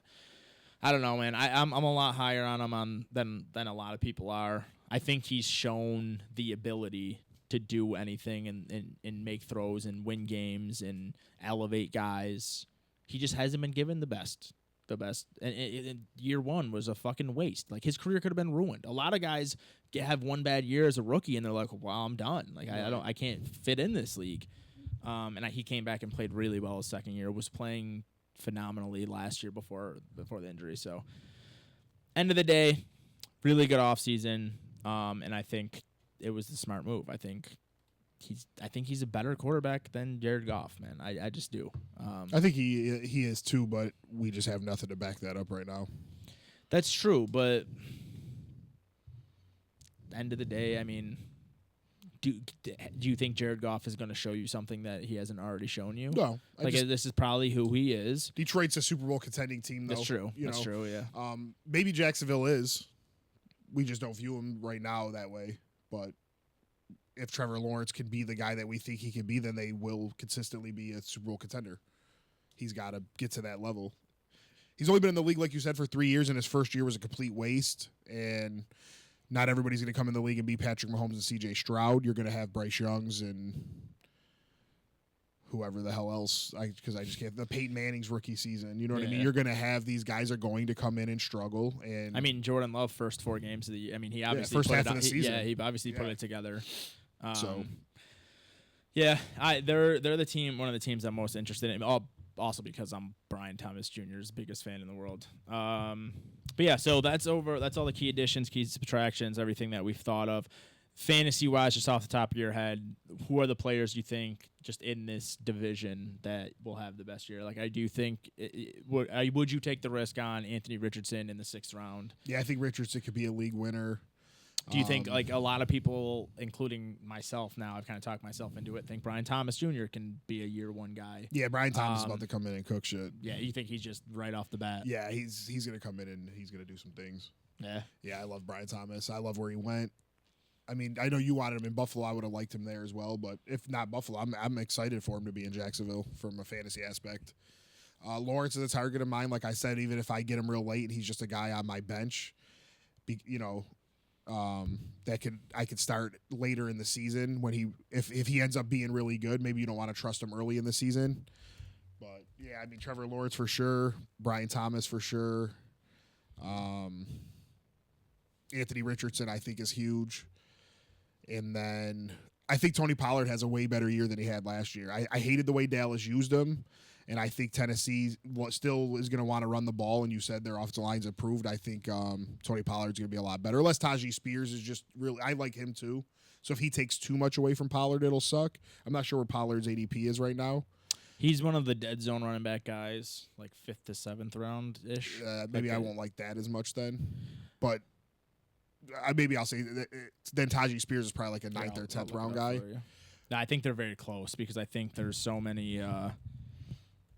I don't know, man. I'm a lot higher on him than a lot of people are. I think he's shown the ability to do anything and make throws and win games and elevate guys. He just hasn't been given the best. And year one was a fucking waste. Like his career could have been ruined. A lot of guys have one bad year as a rookie and they're like, "Well, I'm done. Like I can't fit in this league." He came back and played really well his second year. Was playing phenomenally last year before the injury. So, end of the day, really good offseason. And I think it was the smart move. I think he's a better quarterback than Jared Goff, man. I just do. I think he is too, but we just have nothing to back that up right now. That's true, but end of the day, I mean, do you think Jared Goff is going to show you something that he hasn't already shown you? No, this is probably who he is. Detroit's a Super Bowl contending team, though. That's true. That's true. Yeah. Maybe Jacksonville is. We just don't view him right now that way. But if Trevor Lawrence can be the guy that we think he can be, then they will consistently be a Super Bowl contender. He's got to get to that level. He's only been in the league, like you said, for 3 years, and his first year was a complete waste. And not everybody's going to come in the league and be Patrick Mahomes and C.J. Stroud. You're going to have Bryce Youngs and whoever the hell else, because I just can't. The Peyton Manning's rookie season, you know what I mean? You're going to have these guys are going to come in and struggle. And I mean, Jordan Love first 4 games of the year. I mean, he obviously first put half it of the season. he obviously put it together. Yeah, they're the team, one of the teams I'm most interested in. Also because I'm Brian Thomas Jr.'s biggest fan in the world. But yeah, so that's over. That's all the key additions, key subtractions, everything that we've thought of. Fantasy-wise, just off the top of your head, who are the players you think just in this division that will have the best year? Like, I do think, would you take the risk on Anthony Richardson in the 6th round? Yeah, I think Richardson could be a league winner. Do you think, like, a lot of people, including myself now, I've kind of talked myself into it, think Brian Thomas Jr. can be a year 1 guy? Yeah, Brian Thomas is about to come in and cook shit. Yeah, you think he's just right off the bat? Yeah, he's going to come in and he's going to do some things. Yeah. Yeah, I love Brian Thomas. I love where he went. I mean, I know you wanted him in Buffalo. I would have liked him there as well. But if not Buffalo, I'm excited for him to be in Jacksonville from a fantasy aspect. Lawrence is a target of mine. Like I said, even if I get him real late and he's just a guy on my bench, I could start later in the season when if he ends up being really good. Maybe you don't want to trust him early in the season. But yeah, I mean Trevor Lawrence for sure, Brian Thomas for sure. Anthony Richardson I think is huge. And then I think Tony Pollard has a way better year than he had last year. I hated the way Dallas used him, and I think Tennessee still is going to want to run the ball, and you said their offensive line's improved. I think Tony Pollard's going to be a lot better. Unless Tajee Spears is just really – I like him too. So if he takes too much away from Pollard, it'll suck. I'm not sure where Pollard's ADP is right now. He's one of the dead zone running back guys, like 5th to 7th round-ish. Maybe I won't like that as much then. But – maybe I'll say then Tajee Spears is probably like a 9th or 10th round guy. No, I think they're very close because I think there's so many.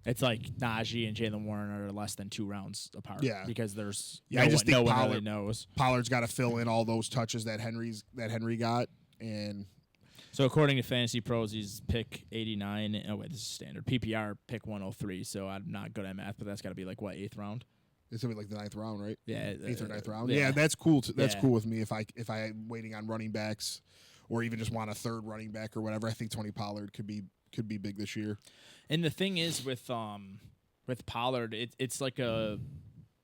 It's like Najee and Jalen Warren are less than 2 rounds apart. Yeah. Because there's Yeah, I just think no one Pollard- really knows. Pollard's got to fill in all those touches that Henry got, and So according to Fantasy Pros, he's pick 89. Oh wait, this is standard. PPR pick 103. So I'm not good at math, but that's got to be like what, 8th round? it's gonna be like the 9th round, right? Yeah, 8th or 9th round. yeah. Yeah, that's cool. That's Yeah. cool with me. If I'm waiting on running backs, or even just want a third running back or whatever, I think Tony Pollard could be big this year. And the thing is with Pollard, it's like a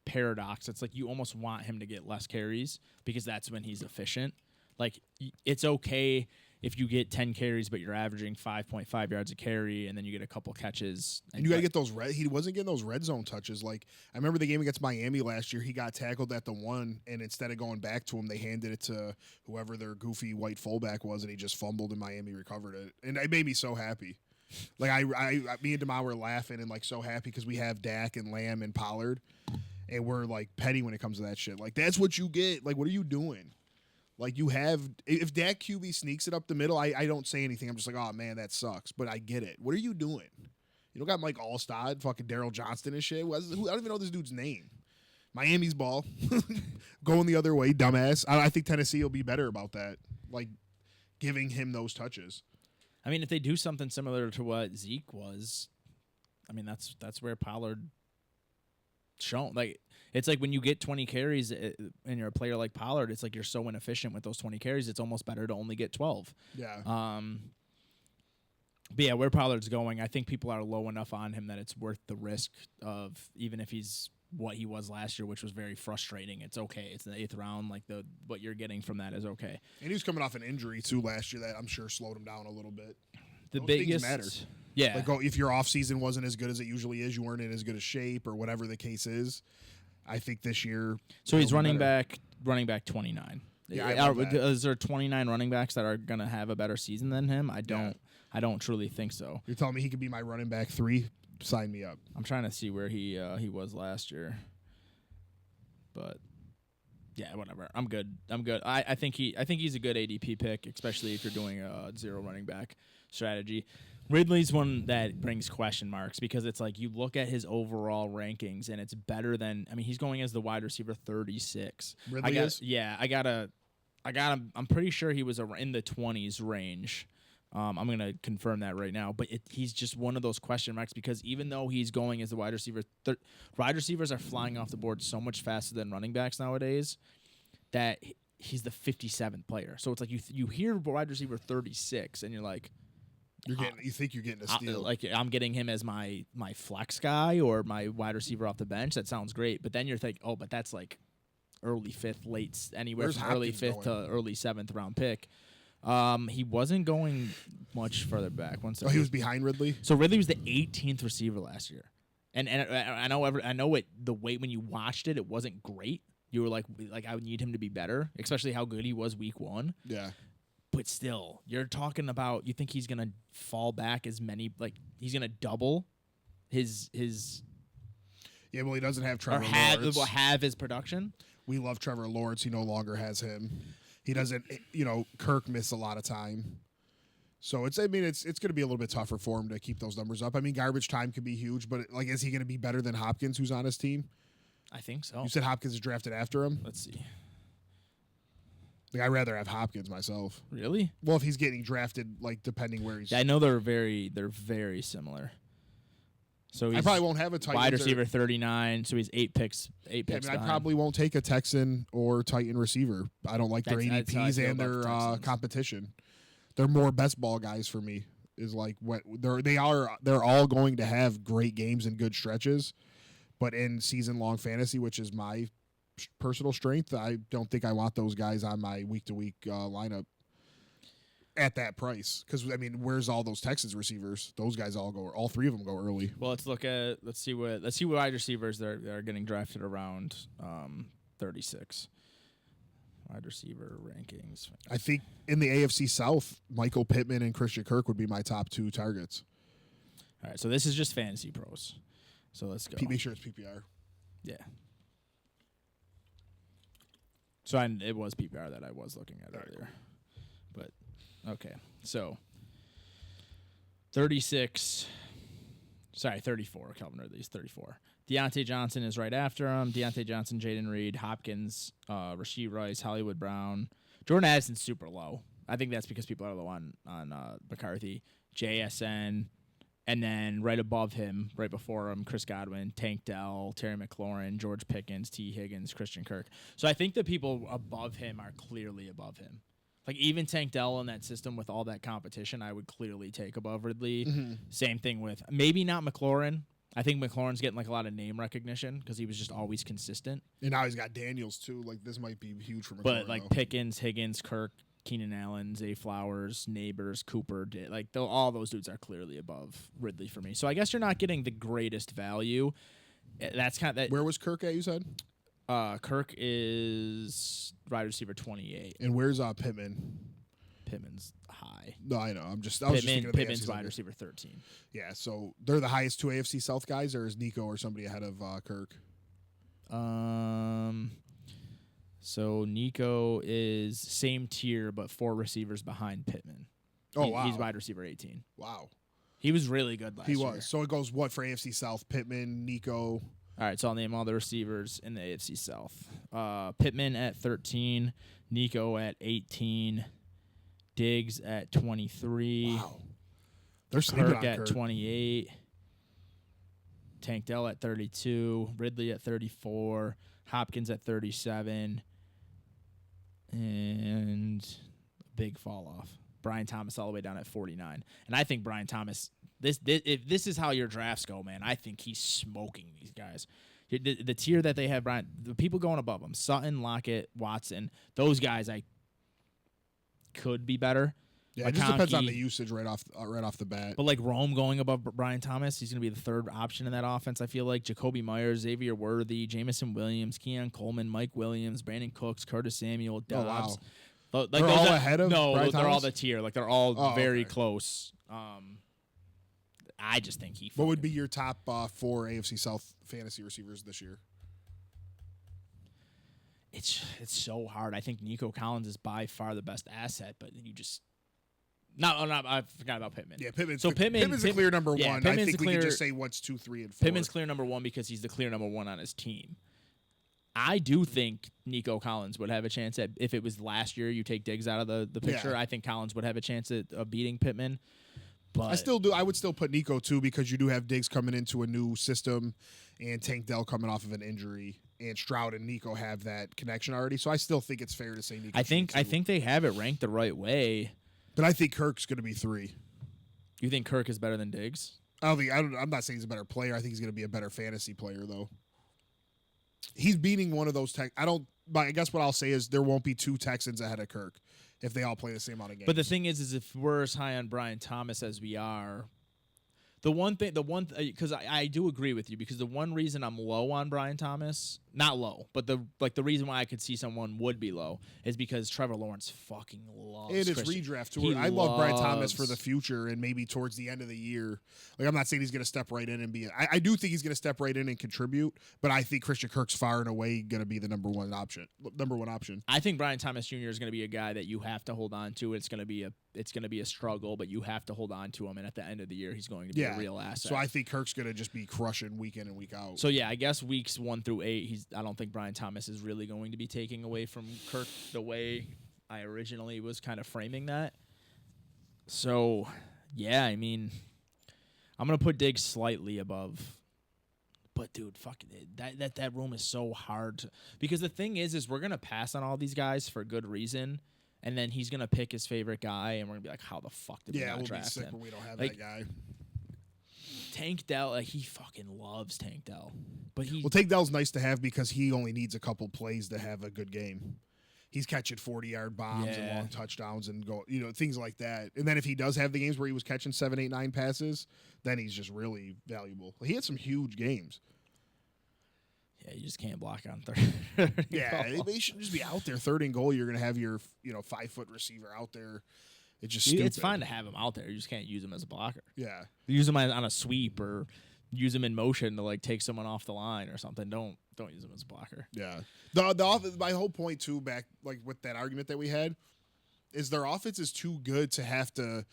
paradox. It's like you almost want him to get less carries because that's when he's efficient. Like it's okay if you get 10 carries, but you're averaging 5.5 yards a carry, and then you get a couple catches. And you got to get those he wasn't getting those red zone touches. Like I remember the game against Miami last year, he got tackled at the 1, and instead of going back to him, they handed it to whoever their goofy white fullback was, and he just fumbled, and Miami recovered it. And it made me so happy. Like me and DeMar were laughing and like so happy because we have Dak and Lamb and Pollard, and we're like petty when it comes to that shit. Like that's what you get. Like what are you doing? Like you have, if Dak QB sneaks it up the middle, I don't say anything. I'm just like, oh man, that sucks. But I get it. What are you doing? You don't got Mike Allstott, fucking Daryl Johnston and shit. I don't even know this dude's name. Miami's ball, going the other way, dumbass. I think Tennessee will be better about that, like giving him those touches. I mean, if they do something similar to what Zeke was, I mean that's where Pollard shown. Like it's like when you get 20 carries and you're a player like Pollard, it's like you're so inefficient with those 20 carries. It's almost better to only get 12. Yeah. But yeah, where Pollard's going, I think people are low enough on him that it's worth the risk of, even if he's what he was last year, which was very frustrating. It's okay. It's the 8th round. Like what you're getting from that is okay. And he was coming off an injury too last year that I'm sure slowed him down a little bit. The Those biggest things matter. Yeah. Like if your off season wasn't as good as it usually is, you weren't in as good a shape or whatever the case is. I think this year. So he's he'll be running better. back 29. Yeah, I love that. Is there 29 running backs that are gonna have a better season than him? I don't truly think so. You're telling me he could be my running back 3? Sign me up. I'm trying to see where he was last year. But yeah, whatever. I'm good. I think he's a good ADP pick, especially if you're doing a 0 running back strategy. Ridley's one that brings question marks because it's like you look at his overall rankings and it's better than, I mean, he's going as the wide receiver 36. Ridley is? Yeah, I got him. I'm pretty sure he was in the 20s range. I'm going to confirm that right now, but he's just one of those question marks because even though he's going as the wide receiver, wide receivers are flying off the board so much faster than running backs nowadays that he's the 57th player. So it's like you hear wide receiver 36 and you're like, You think you're getting a steal? like I'm getting him as my flex guy or my wide receiver off the bench. That sounds great, but then you're thinking, oh, but that's like early 5th, anywhere Where's from early Hopkins 5th to early 7th round pick. He wasn't going much further back. Oh, he was behind Ridley? So Ridley was the 18th receiver last year, and I know the weight when you watched it wasn't great. You were like I would need him to be better, especially how good he was week 1. Yeah. But still, you're talking about, you think he's gonna fall back as many, like he's gonna double his Yeah, well, he doesn't have or Trevor Lawrence. have his production. We love Trevor Lawrence. He no longer has him. He doesn't, Kirk missed a lot of time. So it's going to be a little bit tougher for him to keep those numbers up. I mean, garbage time could be huge, but like, is he going to be better than Hopkins, who's on his team? I think so. You said Hopkins is drafted after him? Let's see. Like, I'd rather have Hopkins myself. Really? Well, if he's getting drafted, like, depending where he's. Yeah, I know they're very similar. So he's I probably won't have a Titan. wide receiver 39. So he's 8 picks. 8 Yeah, picks. I mean, I behind. probably won't take a Texan or Titan receiver. I don't like their That's how I ADPs feel and about their the Texans. competition. They're more best ball guys for me. Is like what they're all going to have great games and good stretches, but in season long fantasy, which is my personal strength, I don't think I want those guys on my week to week lineup at that price. Because I mean, where's all those Texans receivers? Those guys all 3 of them go early. Well, let's see what wide receivers they're getting drafted around 36. Wide receiver rankings. I think in the AFC South, Michael Pittman and Christian Kirk would be my top 2 targets. All right, so this is just Fantasy Pros. So let's go. Make sure it's PPR. Yeah. So it was PPR that I was looking at earlier. But, okay. So, 36. Sorry, 34. Calvin Ridley's 34. Deontay Johnson is right after him. Deontay Johnson, Jaden Reed, Hopkins, Rasheed Rice, Hollywood Brown. Jordan Addison's super low. I think that's because people are low on McCarthy. JSN, and then right above him, right before him, Chris Godwin, Tank Dell, Terry McLaurin, George Pickens, T. Higgins, Christian Kirk. So I think the people above him are clearly above him. Like even Tank Dell in that system with all that competition, I would clearly take above Ridley. Mm-hmm. Same thing with maybe not McLaurin. I think McLaurin's getting like a lot of name recognition because he was just always consistent. And now he's got Daniels too. Like this might be huge for McLaurin. But like though. Pickens, Higgins, Kirk, Keenan Allen, Zay Flowers, Neighbors, Cooper, all those dudes are clearly above Ridley for me. So I guess you're not getting the greatest value. That's kind of that. Where was Kirk at? You said. Kirk is wide receiver 28. And where's Pittman? Pittman's high. No, I know. I was just thinking of the Pittman's AFC wide South. receiver 13. Yeah, so they're the highest two AFC South guys, or is Nico or somebody ahead of Kirk? So Nico is same tier, but 4 receivers behind Pittman. Oh, wow. He's wide receiver 18. Wow. He was really good last year. He was. So it goes what for AFC South? Pittman, Nico. All right, so I'll name all the receivers in the AFC South. Pittman at 13, Nico at 18, Diggs at 23, Wow. They're sleeping Kirk on at Kirk. 28, Tank Dell at 32, Ridley at 34, Hopkins at 37, and a big fall off. Brian Thomas all the way down at 49. And I think Brian Thomas, if this is how your drafts go, man, I think he's smoking these guys. The tier that they have, Brian, the people going above him, Sutton, Lockett, Watson, those guys I could be better. Yeah, it just depends on McConkey. the usage right off the bat. But like Rome going above Brian Thomas, he's going to be the third option in that offense. I feel like Jacoby Myers, Xavier Worthy, Jamison Williams, Keon Coleman, Mike Williams, Brandon Cooks, Curtis Samuel, Dobbs. wow. Like They're those all are- ahead of No, Brian they're all Thomas? the tier. Like they're all Oh, very okay. close. I just think he. What would fucking- be your top 4 AFC South fantasy receivers this year? It's so hard. I think Nico Collins is by far the best asset, but you just. No, I forgot about Pittman. Yeah, Pittman's So Pittman's the clear number yeah, one. I Pittman's think the we can clear- just say what's 2, 3, and 4. Pittman's clear number one because he's the clear number one on his team. I do think Nico Collins would have a chance at, if it was last year, you take Diggs out of the picture, Yeah. I think Collins would have a chance at beating Pittman. But I still do. I would still put Nico too because you do have Diggs coming into a new system, and Tank Dell coming off of an injury, and Stroud and Nico have that connection already. So I still think it's fair to say Nico. I should be think 2. they have it ranked the right way. but I think Kirk's going to be 3. You think Kirk is better than Diggs? I'm not saying he's a better player. I think he's going to be a better fantasy player though. He's beating one of those But I guess what I'll say is there won't be 2 Texans ahead of Kirk if they all play the same amount of games. But the thing is if we're as high on Brian Thomas as we are, because I do agree with you, because the one reason I'm low on Brian Thomas, not low, but the reason why I could see someone would be low is because Trevor Lawrence fucking loves and it's Christian. redraft tour. He I love Brian Thomas for loves- the future and maybe towards the end of the year. Like I'm not saying he's going to step right in and be. I do think he's going to step right in and contribute, but I think Christian Kirk's far and away going to be the number one option. I think Brian Thomas Jr. is going to be a guy that you have to hold on to. It's going to be a struggle, but you have to hold on to him. And at the end of the year, he's going to be a real asset. So I think Kirk's going to just be crushing week in and week out. So yeah, I guess weeks 1 through 8, I don't think Brian Thomas is really going to be taking away from Kirk the way I originally was kind of framing that. So yeah, I mean, I'm gonna put Diggs slightly above. But dude, fuck it. That room is so hard because the thing is we're gonna pass on all these guys for good reason, and then he's gonna pick his favorite guy, and we're gonna be like, how the fuck did we not we'll be draft sick him? when we don't have Like, that guy. Tank Dell, he fucking loves Tank Dell, but he Well, Tank Dell's nice to have because he only needs a couple plays to have a good game. He's catching 40-yard bombs and Yeah. long touchdowns and things like that. And then if he does have the games where he was catching 7, 8, 9 passes, then he's just really valuable. He had some huge games. yeah, you just can't block on third. Yeah, he should just be out there. 3rd and goal, you're going to have your 5-foot receiver out there. It's just stupid. It's fine to have him out there. You just can't use him as a blocker. Yeah. Use him on a sweep or use him in motion to like take someone off the line or something. Don't use him as a blocker. Yeah. My whole point too, back like with that argument that we had, is their offense is too good to have to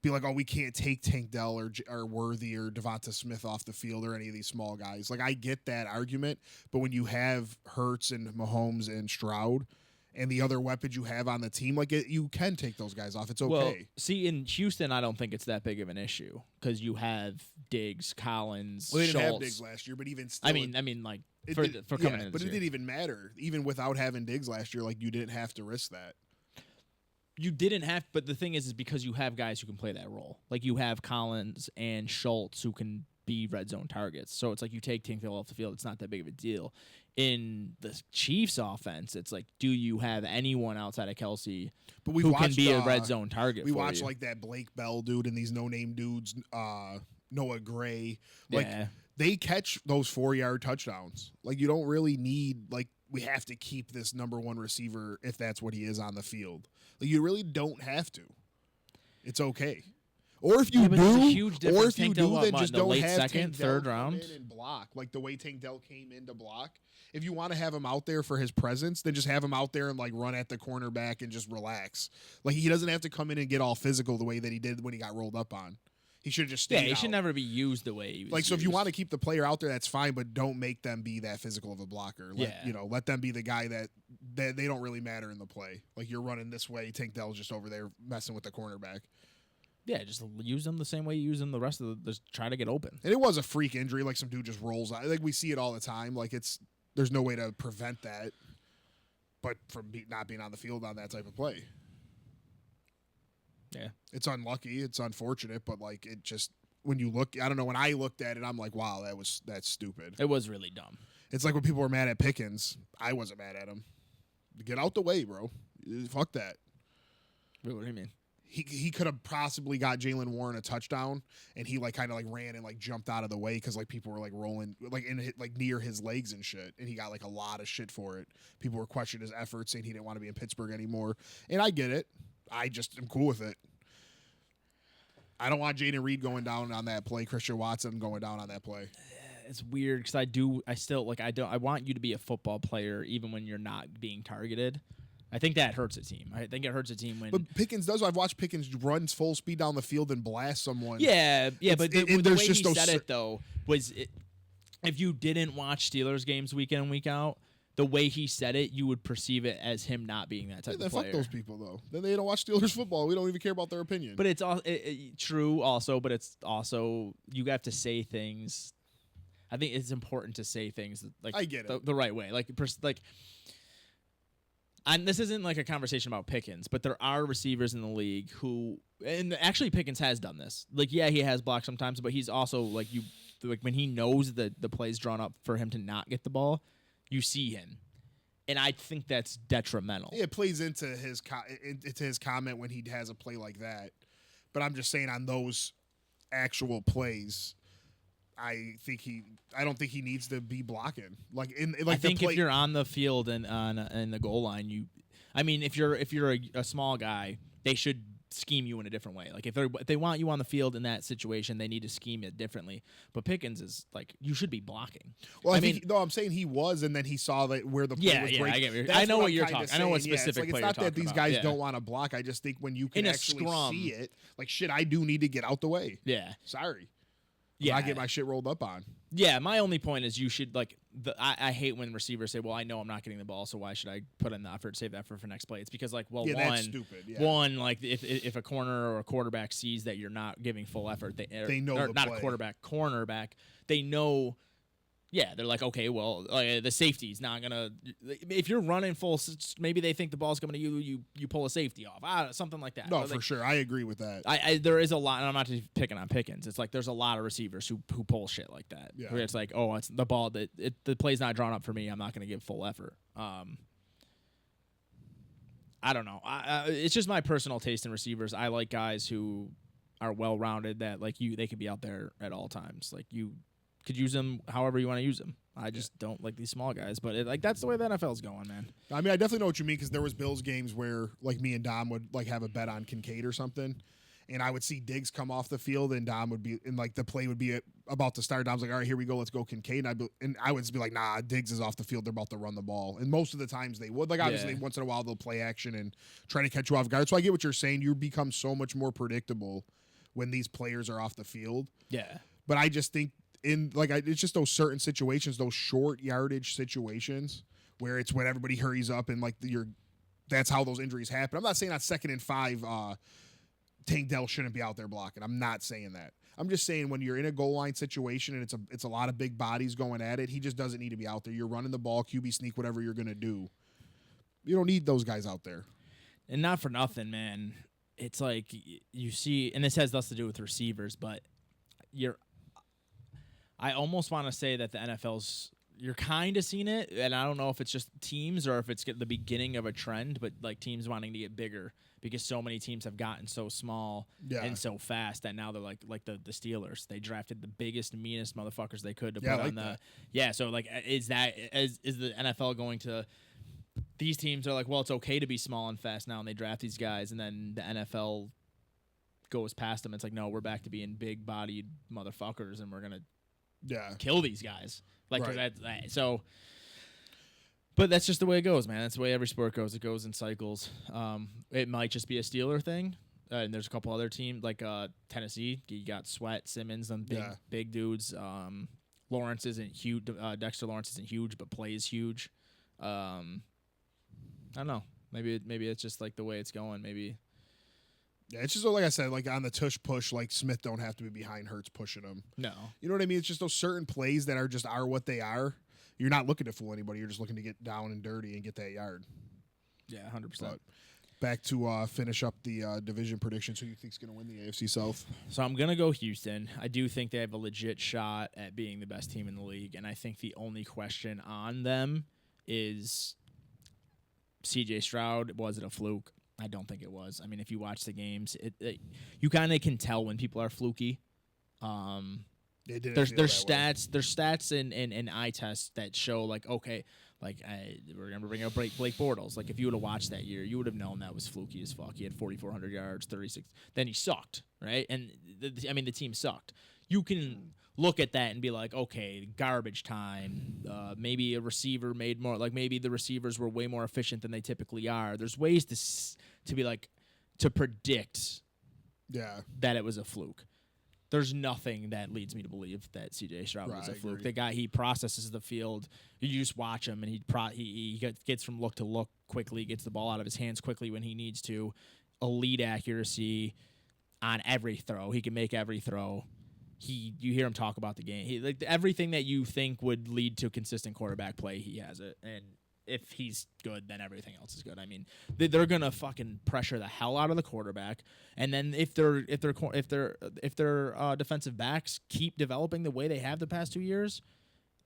be like, oh, we can't take Tank Dell or Worthy or Devonta Smith off the field or any of these small guys. Like, I get that argument, but when you have Hurts and Mahomes and Stroud and the other weapons you have on the team, like, you can take those guys off. It's okay. Well, see, in Houston, I don't think it's that big of an issue because you have Diggs, Collins, Well, they didn't Schultz. have Diggs last year, but even still, I mean, like for coming in. but this it year. didn't even matter. Even without having Diggs last year, like, you didn't have to risk that. You didn't have, but the thing is because you have guys who can play that role. Like you have Collins and Schultz who can be red zone targets. So it's like you take Tank Dell off the field. It's not that big of a deal. In the Chiefs offense, it's like, do you have anyone outside of Kelsey But we who watched, can be a red zone target We for watched you? like that Blake Bell dude and these no-name dudes, Noah Gray. Like, Yeah. they catch those 4-yard touchdowns. Like, you don't really need, like, we have to keep this number one receiver if that's what he is on the field. Like, you really don't have to. It's okay. Or if you Yeah, but there's a do, huge or difference. if you Tank Dell, do, what, then in just the don't late have second, Tank Dell third come round? in and block like the way Tank Dell came in to block. If you want to have him out there for his presence, then just have him out there and like run at the cornerback and just relax. Like, he doesn't have to come in and get all physical the way that he did when he got rolled up on. He should have just stayed Yeah, he should out. never be used the way he was Like, so if you used. want to keep the player out there, that's fine, but don't make them be that physical of a blocker. Let them be the guy that they don't really matter in the play. Like, you're running this way, Tank Dell's just over there messing with the cornerback. Yeah, just use them the same way you use them the rest of the. Just try to get open. And it was a freak injury, like some dude just rolls out. Like, we see it all the time. Like, there's no way to prevent that, but from not being on the field on that type of play. Yeah. It's unlucky. It's unfortunate, but like, it just, when you look, I don't know, when I looked at it, I'm like, wow, that's stupid. It was really dumb. It's like when people were mad at Pickens. I wasn't mad at him. Get out the way, bro. Fuck that. What do you mean? He could have possibly got Jalen Warren a touchdown, and he like kind of like ran and like jumped out of the way because like people were like rolling like like near his legs and shit, and he got like a lot of shit for it. People were questioning his efforts, saying he didn't want to be in Pittsburgh anymore, and I get it. I just am cool with it. I don't want Jaden Reed going down on that play. Christian Watson going down on that play. It's weird because I want you to be a football player even when you're not being targeted. I think that hurts a team. I think it hurts a team when. But Pickens does. I've watched Pickens runs full speed down the field and blast someone. Yeah, but the there's way just he those said it though was, if you didn't watch Steelers games week in and week out, the way he said it, you would perceive it as him not being that type Then of player. fuck those people though. Then they don't watch Steelers football. We don't even care about their opinion. But it's all true also. But it's also you have to say things. I think it's important to say things like I get it. the right way. And this isn't like a conversation about Pickens, but there are receivers in the league who, and actually Pickens has done this. Like, yeah, he has blocked sometimes, but he's also like when he knows that the play's drawn up for him to not get the ball, you see him, and I think that's detrimental. It plays into his comment when he has a play like that. But I'm just saying on those actual plays, I don't think he needs to be blocking. Like I think if you're on the field and in the goal line, if you're a small guy, they should scheme you in a different way. Like if they want you on the field in that situation, they need to scheme it differently. But Pickens is like, you should be blocking. Well, I'm saying he was, and then he saw that where the play was breaking. I get That's I know what I'm you're kinda talking. I know what saying. specific It's play not you're that these talking guys about. don't want to block. I just think when you can In a actually scrum. see it, like shit, I do need to get out the way. Yeah. Sorry. Yeah. I get my shit rolled up on. Yeah, my only point is you should I hate when receivers say, "Well, I know I'm not getting the ball, so why should I put in the effort, save the effort for next play?" It's because That's stupid. Yeah. one, like if a corner or a quarterback sees that you're not giving full effort, They know or the not play. a cornerback, they know. Yeah, they're like, okay, well, the safety's not gonna. If you're running full, maybe they think the ball's coming to you. You pull a safety off, something like that. No, But, for sure. I agree with that. there is a lot, and I'm not just picking on Pickens. It's like there's a lot of receivers who pull shit like that. Yeah. Where it's like, oh, it's the ball that the play's not drawn up for me. I'm not going to give full effort. I don't know. It's just my personal taste in receivers. I like guys who are well rounded. That they can be out there at all times. Like you could use them however you want to use them. I just don't like these small guys, but that's the way the NFL's going, man. I mean, I definitely know what you mean because there was Bills games where like me and Dom would like have a bet on Kincaid or something, and I would see Diggs come off the field and Dom would be and like the play would be about to start. Dom's like, all right, here we go, let's go Kincaid, and I would be like, nah, Diggs is off the field. They're about to run the ball, and most of the times they would. Like obviously, once in a while they'll play action and try to catch you off guard. So I get what you're saying. You become so much more predictable when these players are off the field. Yeah. But I just think it's just those certain situations, those short yardage situations where it's when everybody hurries up and that's how those injuries happen. I'm not saying on 2nd and 5, Tank Dell shouldn't be out there blocking. I'm not saying that. I'm just saying when you're in a goal line situation and it's a lot of big bodies going at it, he just doesn't need to be out there. You're running the ball, QB sneak, whatever you're going to do. You don't need those guys out there. And not for nothing, man. It's like you see, and this has less to do with receivers, but I almost want to say that the NFL's, you're kind of seeing it, and I don't know if it's just teams or if it's the beginning of a trend, but like teams wanting to get bigger because so many teams have gotten so small and so fast that now they're like the Steelers. They drafted the biggest, meanest motherfuckers they could to put on the – yeah, so like is the NFL going to – these teams are like, well, it's okay to be small and fast now, and they draft these guys, and then the NFL goes past them. It's like, no, we're back to being big-bodied motherfuckers, and we're going to kill these guys. Like, so, but that's just the way it goes, man. That's the way every sport goes. It goes in cycles. It might just be a Steeler thing, and there's a couple other teams like Tennessee. You got Sweat, Simmons, them big dudes. Lawrence isn't huge. Dexter Lawrence isn't huge, but plays huge. I don't know. Maybe it's just like the way it's going. Maybe. Yeah, it's just like I said, like on the tush push, like Smith don't have to be behind Hurts pushing him. No. You know what I mean? It's just those certain plays that are what they are. You're not looking to fool anybody. You're just looking to get down and dirty and get that yard. Yeah, 100%. Back to finish up the division predictions. Who you think's going to win the AFC South? So I'm going to go Houston. I do think they have a legit shot at being the best team in the league, and I think the only question on them is C.J. Stroud. Was it a fluke? I don't think it was. I mean, if you watch the games, you kind of can tell when people are fluky. There's stats and eye tests that show like, okay, like we're gonna bring up Blake Bortles. Like if you would have watched that year, you would have known that was fluky as fuck. He had 4,400 yards, 36. Then he sucked, right? And the team sucked. You can look at that and be like, okay, garbage time. Maybe a receiver made more. Like maybe the receivers were way more efficient than they typically are. There's ways to be like to predict that it was a fluke. There's nothing that leads me to believe that C.J. Stroud was a fluke. The guy, he processes the field. You just watch him, and he gets from look to look quickly, gets the ball out of his hands quickly when he needs to. Elite accuracy on every throw. He can make every throw. You hear him talk about the game. Like everything that you think would lead to consistent quarterback play, he has it. And if he's good, then everything else is good. I mean, they're gonna fucking pressure the hell out of the quarterback, and then if their defensive backs keep developing the way they have the past 2 years,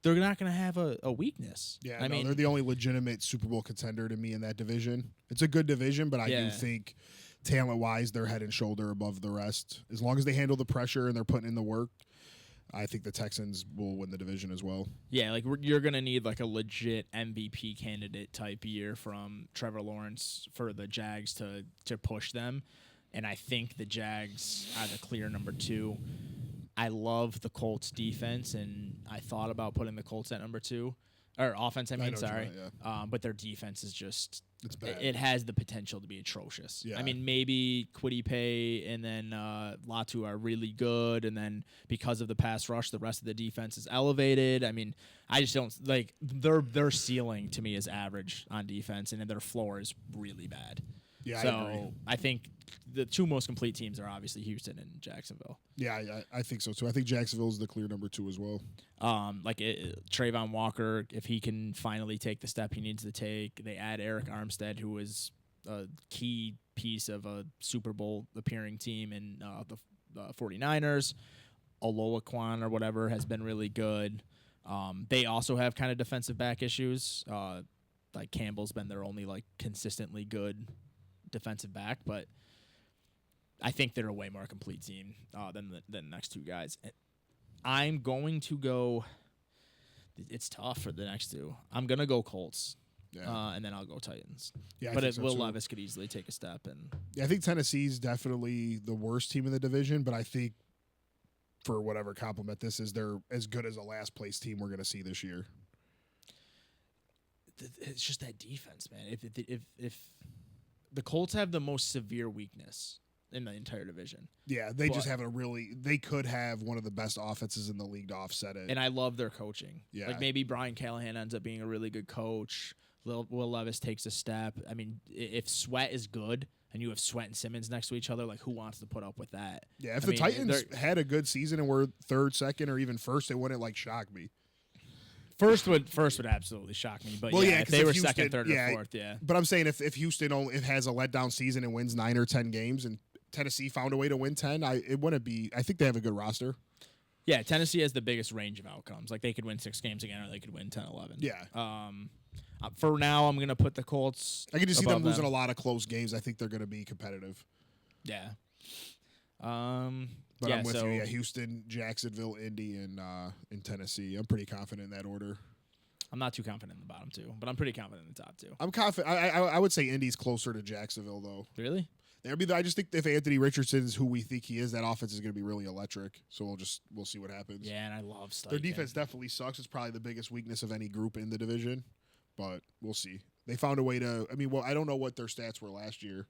they're not gonna have a weakness. Yeah, I mean, they're the only legitimate Super Bowl contender to me in that division. It's a good division, but I do think talent-wise, they're head and shoulder above the rest. As long as they handle the pressure and they're putting in the work, I think the Texans will win the division as well. Yeah, like you're going to need like a legit MVP candidate type year from Trevor Lawrence for the Jags to push them. And I think the Jags are the clear number 2. I love the Colts defense, and I thought about putting the Colts at number 2. Or offense, I mean, sorry. But their defense is just... It's bad. It has the potential to be atrocious. Yeah. I mean, maybe Kwity Paye and then Latu are really good, and then because of the pass rush, the rest of the defense is elevated. I mean, I just don't... Like, their ceiling, to me, is average on defense, and their floor is really bad. Yeah, so I agree. I think the 2 most complete teams are obviously Houston and Jacksonville. Yeah, I think so too. I think Jacksonville is the clear number 2 as well. Trayvon Walker, if he can finally take the step he needs to take. They add Eric Armstead, who is a key piece of a Super Bowl appearing team in the 49ers. Olowokwan or whatever has been really good. They also have kind of defensive back issues. Like Campbell's been their only like consistently good defensive back, but I think they're a way more complete team than the next 2 guys. I'm going to go. It's tough for the next 2. I'm gonna go Colts, and then I'll go Titans. Yeah, but Will Levis could easily take a step. And I think Tennessee's definitely the worst team in the division, but I think for whatever compliment this is, they're as good as a last place team we're gonna see this year. It's just that defense, man. If the Colts have the most severe weakness, in the entire division. Yeah, they just But- have they could have one of the best offenses in the league to offset it. And I love their coaching. Yeah. Like maybe Brian Callahan ends up being a really good coach. Will Levis takes a step. I mean, if Sweat is good and you have Sweat and Simmons next to each other, like who wants to put up with that? Yeah, if I the mean, Titans they're- had a good season and were third, second, or even first, it wouldn't shock me. First would absolutely shock me. But Well, yeah, if 'cause they if were Houston- second, third, yeah, or fourth, yeah. But I'm saying if Houston only has a letdown season and wins 9 or 10 games, and Tennessee found a way to win 10, it wouldn't be. I think they have a good roster. Yeah, Tennessee has the biggest range of outcomes. Like they could win 6 games again, or they could win 10, 11. Yeah, For now, I'm gonna put the Colts. I can just see above them losing a lot of close games. I think they're going to be competitive. Yeah. But yeah, I'm with so you. Yeah, Houston, Jacksonville, Indy, and in Tennessee. I'm pretty confident in that order. I'm not too confident in the bottom 2, but I'm pretty confident in the top 2. I'm confident. I would say Indy's closer to Jacksonville though. Really? I just think if Anthony Richardson is who we think he is, that offense is going to be really electric. So we'll see what happens. Yeah, and I love Steichen. Their defense definitely sucks. It's probably the biggest weakness of any group in the division, but we'll see. They found a way to. I mean, well, I don't know what their stats were last year,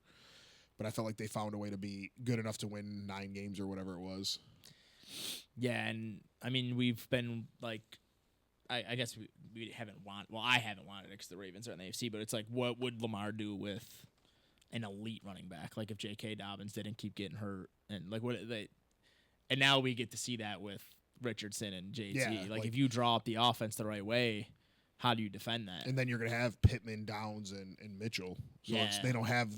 but I felt like they found a way to be good enough to win 9 games or whatever it was. Yeah, and I mean we've been like, I guess we haven't I haven't wanted it because the Ravens are in the AFC, but it's like, what would Lamar do with an elite running back? Like if J.K. Dobbins didn't keep getting hurt, and like and now we get to see that with Richardson and JT. Yeah, like if you draw up the offense the right way, how do you defend that? And then you're going to have Pittman, Downs, and Mitchell. So Yeah. they don't have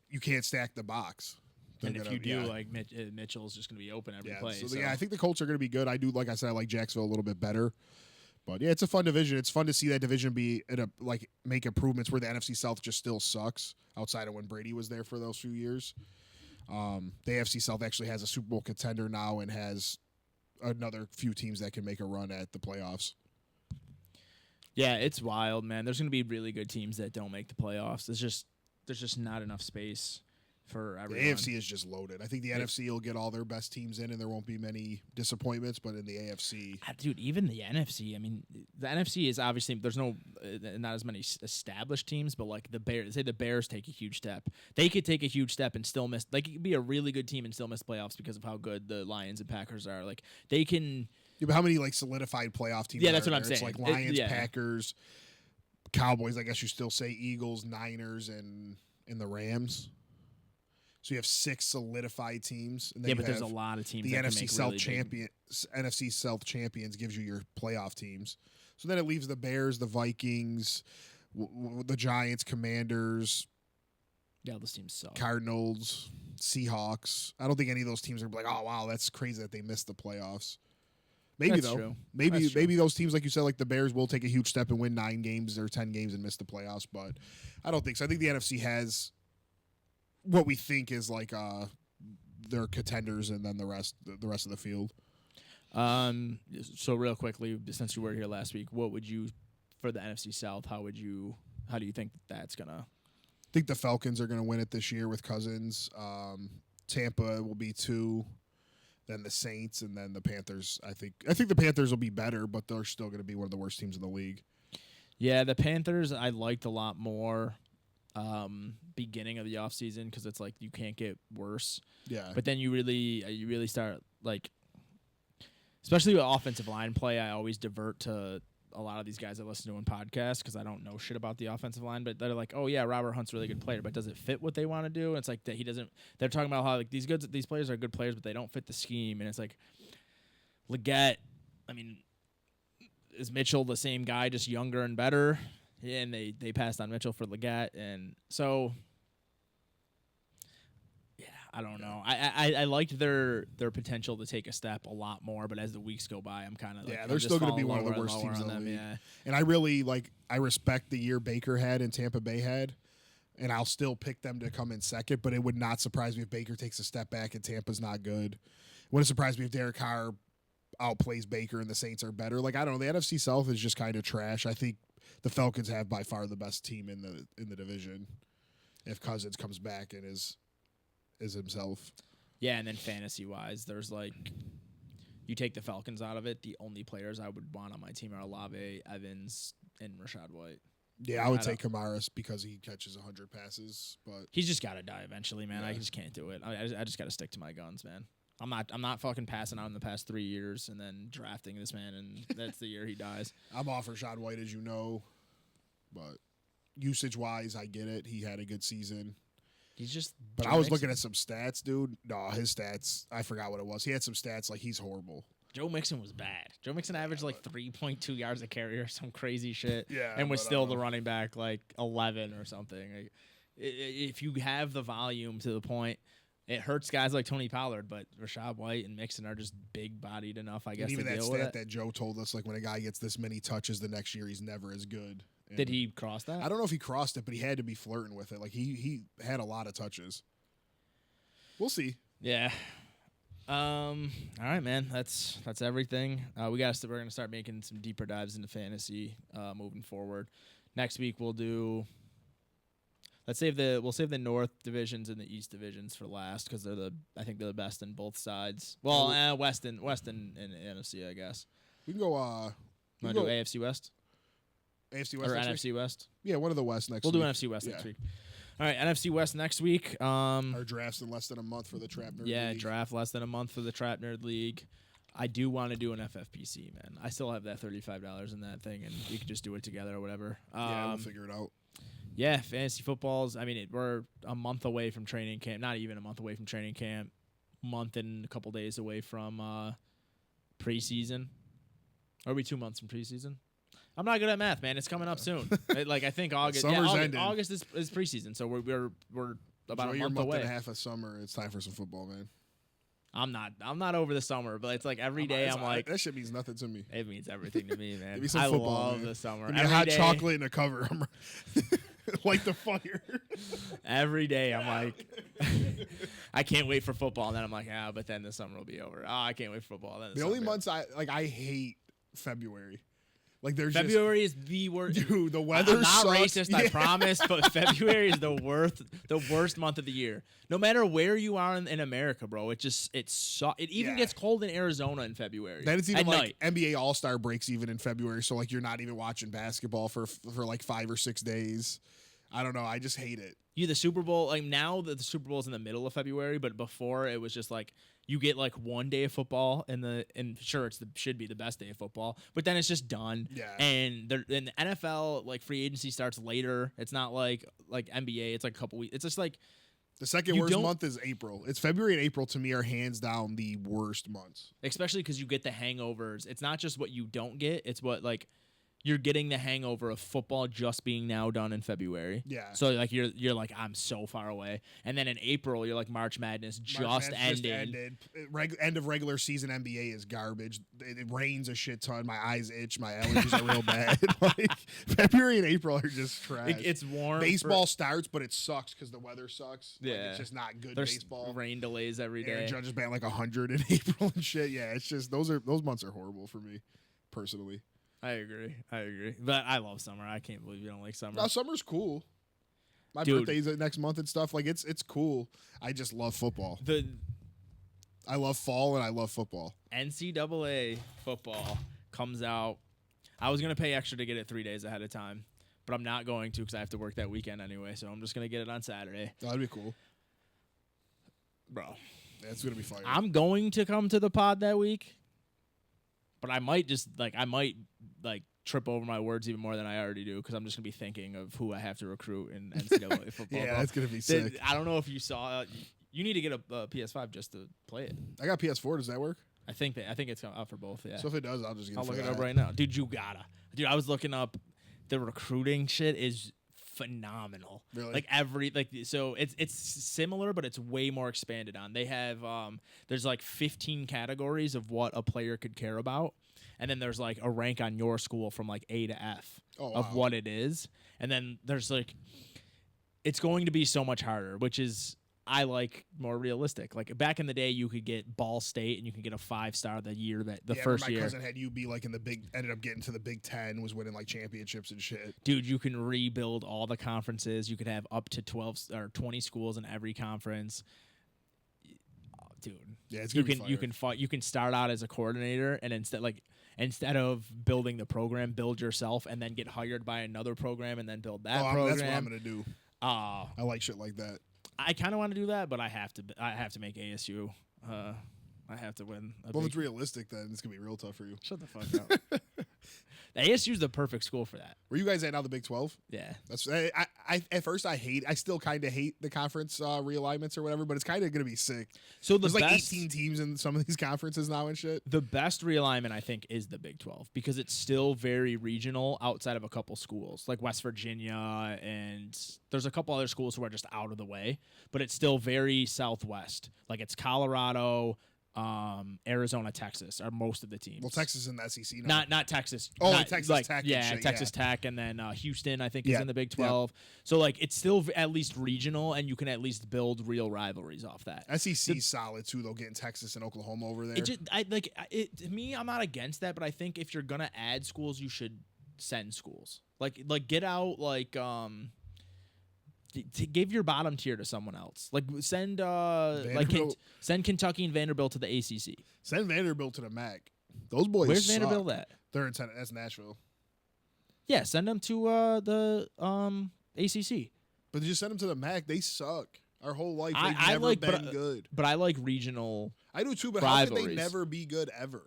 you can't stack the box. They're and if gonna- you do, yeah. like Mitchell's just going to be open every Yeah, play. so I think the Colts are going to be good. I do, like I said, I like Jacksonville a little bit better. But yeah, it's a fun division. It's fun to see that division be make improvements where the NFC South just still sucks outside of when Brady was there for those few years. The AFC South actually has a Super Bowl contender now and has another few teams that can make a run at the playoffs. Yeah, it's wild, man. There's going to be really good teams that don't make the playoffs. There's just not enough space for The everyone. AFC is just loaded. I think the NFC will get all their best teams in, and there won't be many disappointments. But in the AFC, Dude, even the NFC. I mean, the NFC is obviously there's not as many established teams, but like the Bears. Say the Bears take a huge step. They could take a huge step and still miss. Like it could be a really good team and still miss playoffs because of how good the Lions and Packers are. Like they can. yeah, but how many solidified playoff teams? Yeah, that's are what I'm there? It's saying. like Lions, Yeah. Packers, Cowboys. I guess you still say Eagles, Niners, and the Rams. So you have 6 solidified teams. And then Yeah, you but there's a have lot of teams. the that can NFC make South really big- NFC South champions gives you your playoff teams. So then it leaves the Bears, the Vikings, the Giants, Commanders, Yeah, those teams suck. Cardinals, Seahawks. I don't think any of those teams are like, oh wow, that's crazy that they missed the playoffs. Maybe That's though. true. Maybe That's true. maybe those teams, like you said, like the Bears, will take a huge step and win 9 games or 10 games and miss the playoffs. But I don't think so. I think the NFC has what we think is their contenders, and then the rest of the field. So real quickly, since you were here last week, what would you for the NFC South? How do you think that's gonna? I think the Falcons are going to win it this year with Cousins. Tampa will be 2, then the Saints, and then the Panthers. I think the Panthers will be better, but they're still going to be one of the worst teams in the league. Yeah, the Panthers I liked a lot more beginning of the offseason because it's like you can't get worse. Yeah, But then you really start like, especially with offensive line play, I always divert to a lot of these guys I listen to in podcasts because I don't know shit about the offensive line, but they're like, oh yeah, Robert Hunt's a really good player, but does it fit what they want to do? And it's like that he doesn't. They're talking about how like these players are good players, but they don't fit the scheme, and it's like Leggett. I mean, is Mitchell the same guy, just younger and better? Yeah, and they passed on Mitchell for Leggett, and so yeah, I don't know. I liked their potential to take a step a lot more, but as the weeks go by, I'm kind of like, Yeah, I'm they're just still gonna be falling one of the lower and worst lower teams on in the them, league. yeah. and I really I respect the year Baker had and Tampa Bay had, and I'll still pick them to come in second. But it would not surprise me if Baker takes a step back and Tampa's not good. It wouldn't surprise me if Derek Carr outplays Baker and the Saints are better. Like I don't know, the NFC South is just kind of trash. I think the Falcons have by far the best team in the division. If Cousins comes back and is himself. Yeah, and then fantasy wise, there's like you take the Falcons out of it, the only players I would want on my team are Olave, Evans, and Rashad White. Yeah, I would take Kamaris because he catches 100 passes, but he's just got to die eventually, man. Yeah. I just can't do it. I just got to stick to my guns, man. I'm not fucking passing out in the past 3 years and then drafting this man, and that's the year he dies. I'm off Rachaad White, as you know, but usage-wise, I get it. He had a good season. He's just. But I was looking at some stats, dude. No, his stats, I forgot what it was. He had some stats like he's horrible. Joe Mixon was bad. Joe Mixon averaged like 3.2 yards a carry or some crazy shit. Yeah, and was but, still the running back like 11 or something. Like, if you have the volume to the point, it hurts guys like Tony Pollard, but Rachaad White and Mixon are just big-bodied enough, I guess, and even to that deal with stat it. that Joe told us, like when a guy gets this many touches the next year, he's never as good. And Did he cross that? I don't know if he crossed it, but he had to be flirting with it. Like he had a lot of touches. We'll see. Yeah. All right, man. That's everything. We're gonna start making some deeper dives into fantasy moving forward. Next week we'll do. We'll save the North divisions and the East divisions for last because I think they're the best in both sides. Well, West and NFC, I guess. We can go. Want to do AFC West AFC West or next NFC week? West? Yeah, one of the West next We'll week. do NFC West next Yeah. week. All right, NFC West next week. Our draft's in less than a month for the Trap Nerd League. Draft less than a month for the Trap Nerd League. I do want to do an FFPC, man. I still have that $35 in that thing, and we could just do it together or whatever. Yeah, we'll figure it out. Yeah, fantasy footballs. I mean, we're a month away from training camp. Not even a month away from training camp. Month and a couple days away from preseason. Or are we 2 months from preseason? I'm not good at math, man. It's coming up soon. I think August. Summer's ending. August is preseason, so we're about Enjoy a month away. and a half of summer. It's time for some football, man. I'm not over the summer, but it's like every day I'm like, that shit means nothing to me. it means everything to me, man. Give me some I football, love man. the summer. Give me a Every hot day- chocolate and a cover. Light the fire. Every day I'm like, I can't wait for football, and then I'm like, but then the summer will be over. Oh, I can't wait for football. Then The only months I hate February. Like there's February is the worst. Dude, the weather I'm not sucks. racist, I Yeah. promise, but February is the worst month of the year. No matter where you are in America, bro, it even Yeah. gets cold in Arizona in February. Then it's even at like night. NBA All-Star breaks even in February, so like you're not even watching basketball for like 5 or 6 days. I don't know. I just hate it. The Super Bowl, like now that the Super Bowl is in the middle of February, but before it was just like you get like one day of football and sure should be the best day of football, but then it's just done. Yeah. And the NFL like free agency starts later. It's not like NBA. It's like a couple weeks. It's just like The second You worst don't- month is April. It's February and April to me are hands down the worst months. especially because you get the hangovers. It's not just what you don't get. It's what like you're getting the hangover of football just being now done in February. Yeah. So like you're like I'm so far away, and then in April you're like March Madness just March Madness ended. End of regular season NBA is garbage. It rains a shit ton. My eyes itch. My allergies are real bad. Like February and April are just trash. It's warm. Baseball starts, but it sucks because the weather sucks. Like, Yeah. it's just not good There's baseball. rain delays every Aaron day. Judge is batting like 100 in April and shit. Yeah, it's just those months are horrible for me personally. I agree. But I love summer. I can't believe you don't like summer. No, summer's cool. My Dude. birthday's next month and stuff. Like it's cool. I just love football. The I love fall and I love football. NCAA football comes out. I was gonna pay extra to get it 3 days ahead of time, but I'm not going to because I have to work that weekend anyway. So I'm just gonna get it on Saturday, That'd be cool. bro. Yeah, it's gonna be fire. I'm going to come to the pod that week, but I might trip over my words even more than I already do because I'm just gonna be thinking of who I have to recruit in NCAA football. Yeah, bro. that's gonna be sick. I don't know if you saw. You need to get a PS5 just to play it. I got PS4. Does that work? I think it's out for both. Yeah, So if it does, I'll just get I'll it for look it that. up right now, dude. You gotta, dude. I was looking up the recruiting shit is phenomenal. Really? So it's similar, but it's way more expanded on. They have there's like 15 categories of what a player could care about. And then there's like a rank on your school from like A to F of wow. what it is. And then there's like, it's going to be so much harder, which is, I like more realistic. Like back in the day, you could get Ball State and you could get a 5-star the year that the Yeah, first my year. cousin had UB like in the ended up getting to the Big Ten, was winning like championships and shit. Dude, you can rebuild all the conferences. You could have up to 12 or 20 schools in every conference. dude. Yeah, it's You gonna can be you can fight. You can start out as a coordinator, and instead of building the program, build yourself, and then get hired by another program, and then build that program. That's what I'm gonna do. I like shit like that. I kind of want to do that, but I have to make ASU. I have to win. Well, if it's realistic, then it's gonna be real tough for you. Shut the fuck up. ASU is the perfect school for that. Where you guys at now? The Big 12? Yeah. That's I at first I still kind of hate the conference realignments or whatever, but it's kind of gonna be sick. So there's like 18 teams in some of these conferences now and shit. The best realignment I think is the Big 12 because it's still very regional outside of a couple schools like West Virginia, and there's a couple other schools who are just out of the way, but it's still very Southwest. Like it's Colorado, Arizona, Texas are most of the teams. Well, Texas is in the SEC now. Not Texas. Oh, not, Texas Tech. Yeah, and shit, Texas Tech, and then Houston I think is Yeah, in the Big 12. So like it's still at least regional, and you can at least build real rivalries off that. SEC's solid too, though. Getting Texas and Oklahoma over there. To me, I'm not against that, but I think if you're gonna add schools, you should send schools. Like get out to give your bottom tier to someone else. Like send send Kentucky and Vanderbilt to the ACC. Send Vanderbilt to the MAC. Those boys. Where's suck. Vanderbilt at? They're in that's Nashville. Yeah, send them to the ACC. But just send them to the MAC. They suck. Our whole life they've I never like, been good. But I like regional. I do too. But how can they rivalries. never be good ever?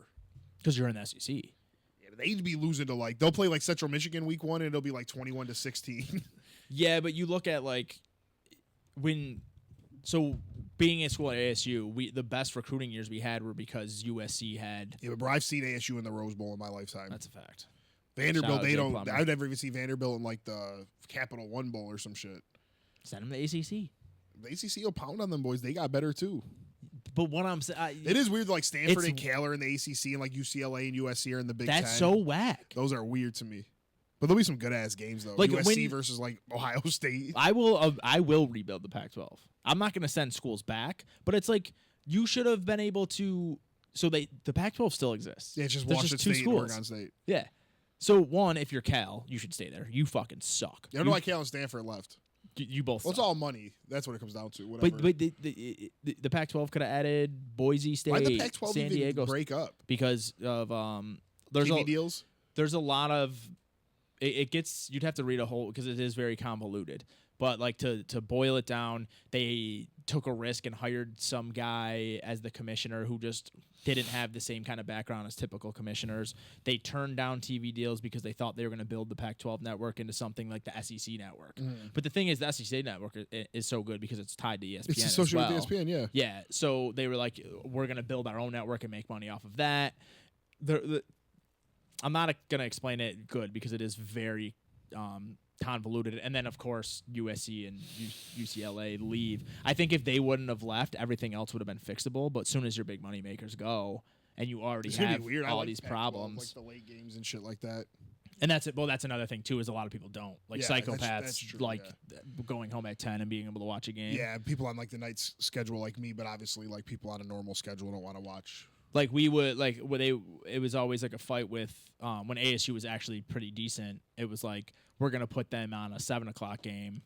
Because you're in the SEC. Yeah, they'd be losing to they'll play like Central Michigan week 1 and it'll be like 21-16. Yeah, but you look at being at school at ASU, the best recruiting years we had were because USC had. Yeah, but I've seen ASU in the Rose Bowl in my lifetime. That's a fact. Vanderbilt, Shout out they Jay don't. Plummer. I've never even seen Vanderbilt in like the Capital One Bowl or some shit. Send them to ACC. The ACC will pound on them boys. They got better too. But what I'm saying, It is weird. Like Stanford and Cal are in the ACC, and like UCLA and USC are in the Big Ten. that's so whack. Those are weird to me. But there'll be some good ass games though. Like, USC versus like Ohio State. I will rebuild the Pac-12. I'm not going to send schools back, but it's like you should have been able to. So the Pac-12 still exists. Yeah, it's just There's Washington two State and schools. Oregon State. Yeah. So one, if you're Cal, you should stay there. You fucking suck. I don't know why Cal and Stanford left. You both. Well, it's suck. all money. That's what it comes down to. Whatever. But the Pac-12 could have added Boise State, Why'd the Pac-12 San even Diego break up? because of there's TV deals. There's a lot of it gets you'd have to read a whole because it is very convoluted. But like to boil it down, they took a risk and hired some guy as the commissioner who just didn't have the same kind of background as typical commissioners. They turned down TV deals because they thought they were going to build the Pac-12 network into something like the SEC network. But the thing is, the SEC network is so good because it's tied to ESPN. It's associated as well. with ESPN, yeah. Yeah, so they were like, we're going to build our own network and make money off of that. I'm not going to explain it good because it is very convoluted. And then, of course, USC and UCLA leave. I think if they wouldn't have left, everything else would have been fixable. But as soon as your big money makers go and you already It's gonna have be weird. I all like these Pac-12, problems. like the late games and shit like that. And that's it. Well, that's another thing, too, is a lot of people don't. Like Yeah, psychopaths, that's true, going home at 10 and being able to watch a game. Yeah, people on like the night schedule like me, but obviously like people on a normal schedule don't want to watch. Like we would it was always like a fight with when ASU was actually pretty decent. It was like we're gonna put them on a 7:00 game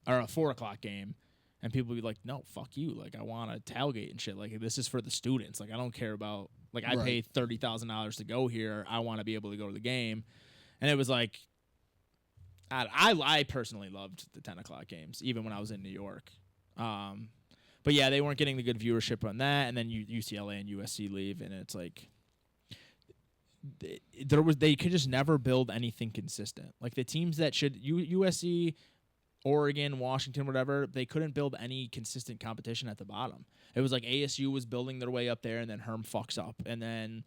or a 4:00 game, and people would be like, "No, fuck you! Like I want to tailgate and shit. Like this is for the students. Like I don't care about like I pay $30,000 to go here. I want to be able to go to the game." And it was like, I personally loved the 10:00 games, even when I was in New York. But yeah, they weren't getting the good viewership on that, and then UCLA and USC leave, and it's like they could just never build anything consistent. Like the teams that should USC, Oregon, Washington, whatever, they couldn't build any consistent competition at the bottom. It was like ASU was building their way up there, and then Herm fucks up, and then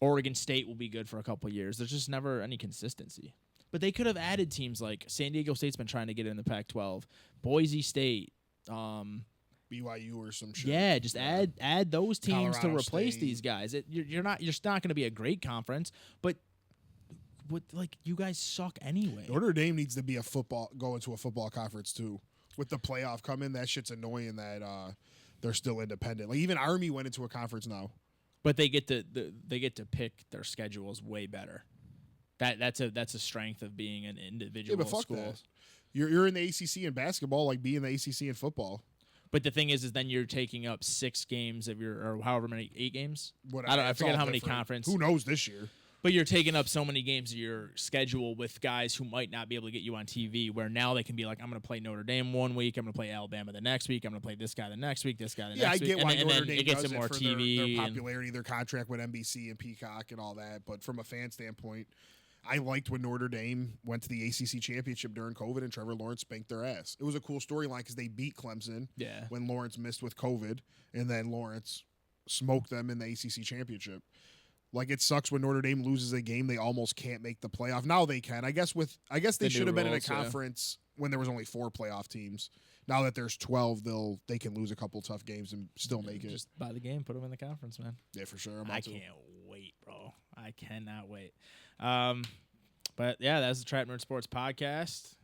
Oregon State will be good for a couple of years. There's just never any consistency. But they could have added teams like San Diego State's been trying to get in the Pac-12, Boise State. BYU or some shit. Yeah, just add those teams Colorado to replace State. these guys. You're not going to be a great conference, but you guys suck anyway. Notre Dame needs to be go into a football conference too. With the playoff coming, that shit's annoying that they're still independent. Like even Army went into a conference now. But they get to pick their schedules way better. That's a strength of being an individual Yeah, but fuck school. that. You're in the ACC in basketball, like be in the ACC in football. But the thing is then you're taking up 6 games of your, or however many, 8 games. Whatever. I It's forget all how many different. conference. Who knows this year? But you're taking up so many games of your schedule with guys who might not be able to get you on TV, where now they can be like, I'm going to play Notre Dame one week, I'm going to play Alabama the next week, I'm going to play this guy the next week, this guy the Yeah, I next week. get why and Notre then Dame it gets does them more it for TV. their and- popularity, their contract with NBC and Peacock and all that. But from a fan standpoint, I liked when Notre Dame went to the ACC championship during COVID and Trevor Lawrence spanked their ass. It was a cool storyline because they beat Clemson yeah. when Lawrence missed with COVID, and then Lawrence smoked them in the ACC championship. Like, it sucks when Notre Dame loses a game they almost can't make the playoff. Now they can. I guess they The should new have been in a rules, yeah. conference when there was only 4 playoff teams. Now that there's 12, they can lose a couple tough games and still make it. Just buy the game, put them in the conference, man. Yeah, for sure. I can't wait, bro. I cannot wait. But yeah, that's the Trap Nerd Sports podcast.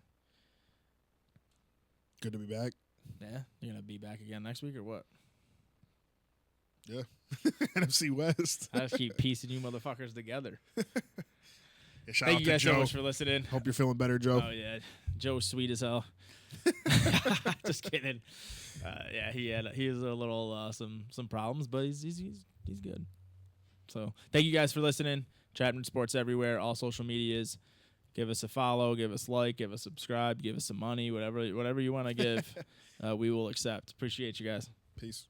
Good to be back. Yeah, you're gonna be back again next week or what? Yeah. NFC West. I just keep piecing you motherfuckers together. Yeah, shout Thank out you to guys Joe. so much for listening. Hope you're feeling better, Joe. Oh yeah, Joe's sweet as hell. Just kidding. Yeah, he has a little some problems, but he's good. So thank you guys for listening. Trap Nerd Sports everywhere, all social medias. Give us a follow, give us a like, give us a subscribe, give us some money, whatever you want to give, we will accept. Appreciate you guys. Peace.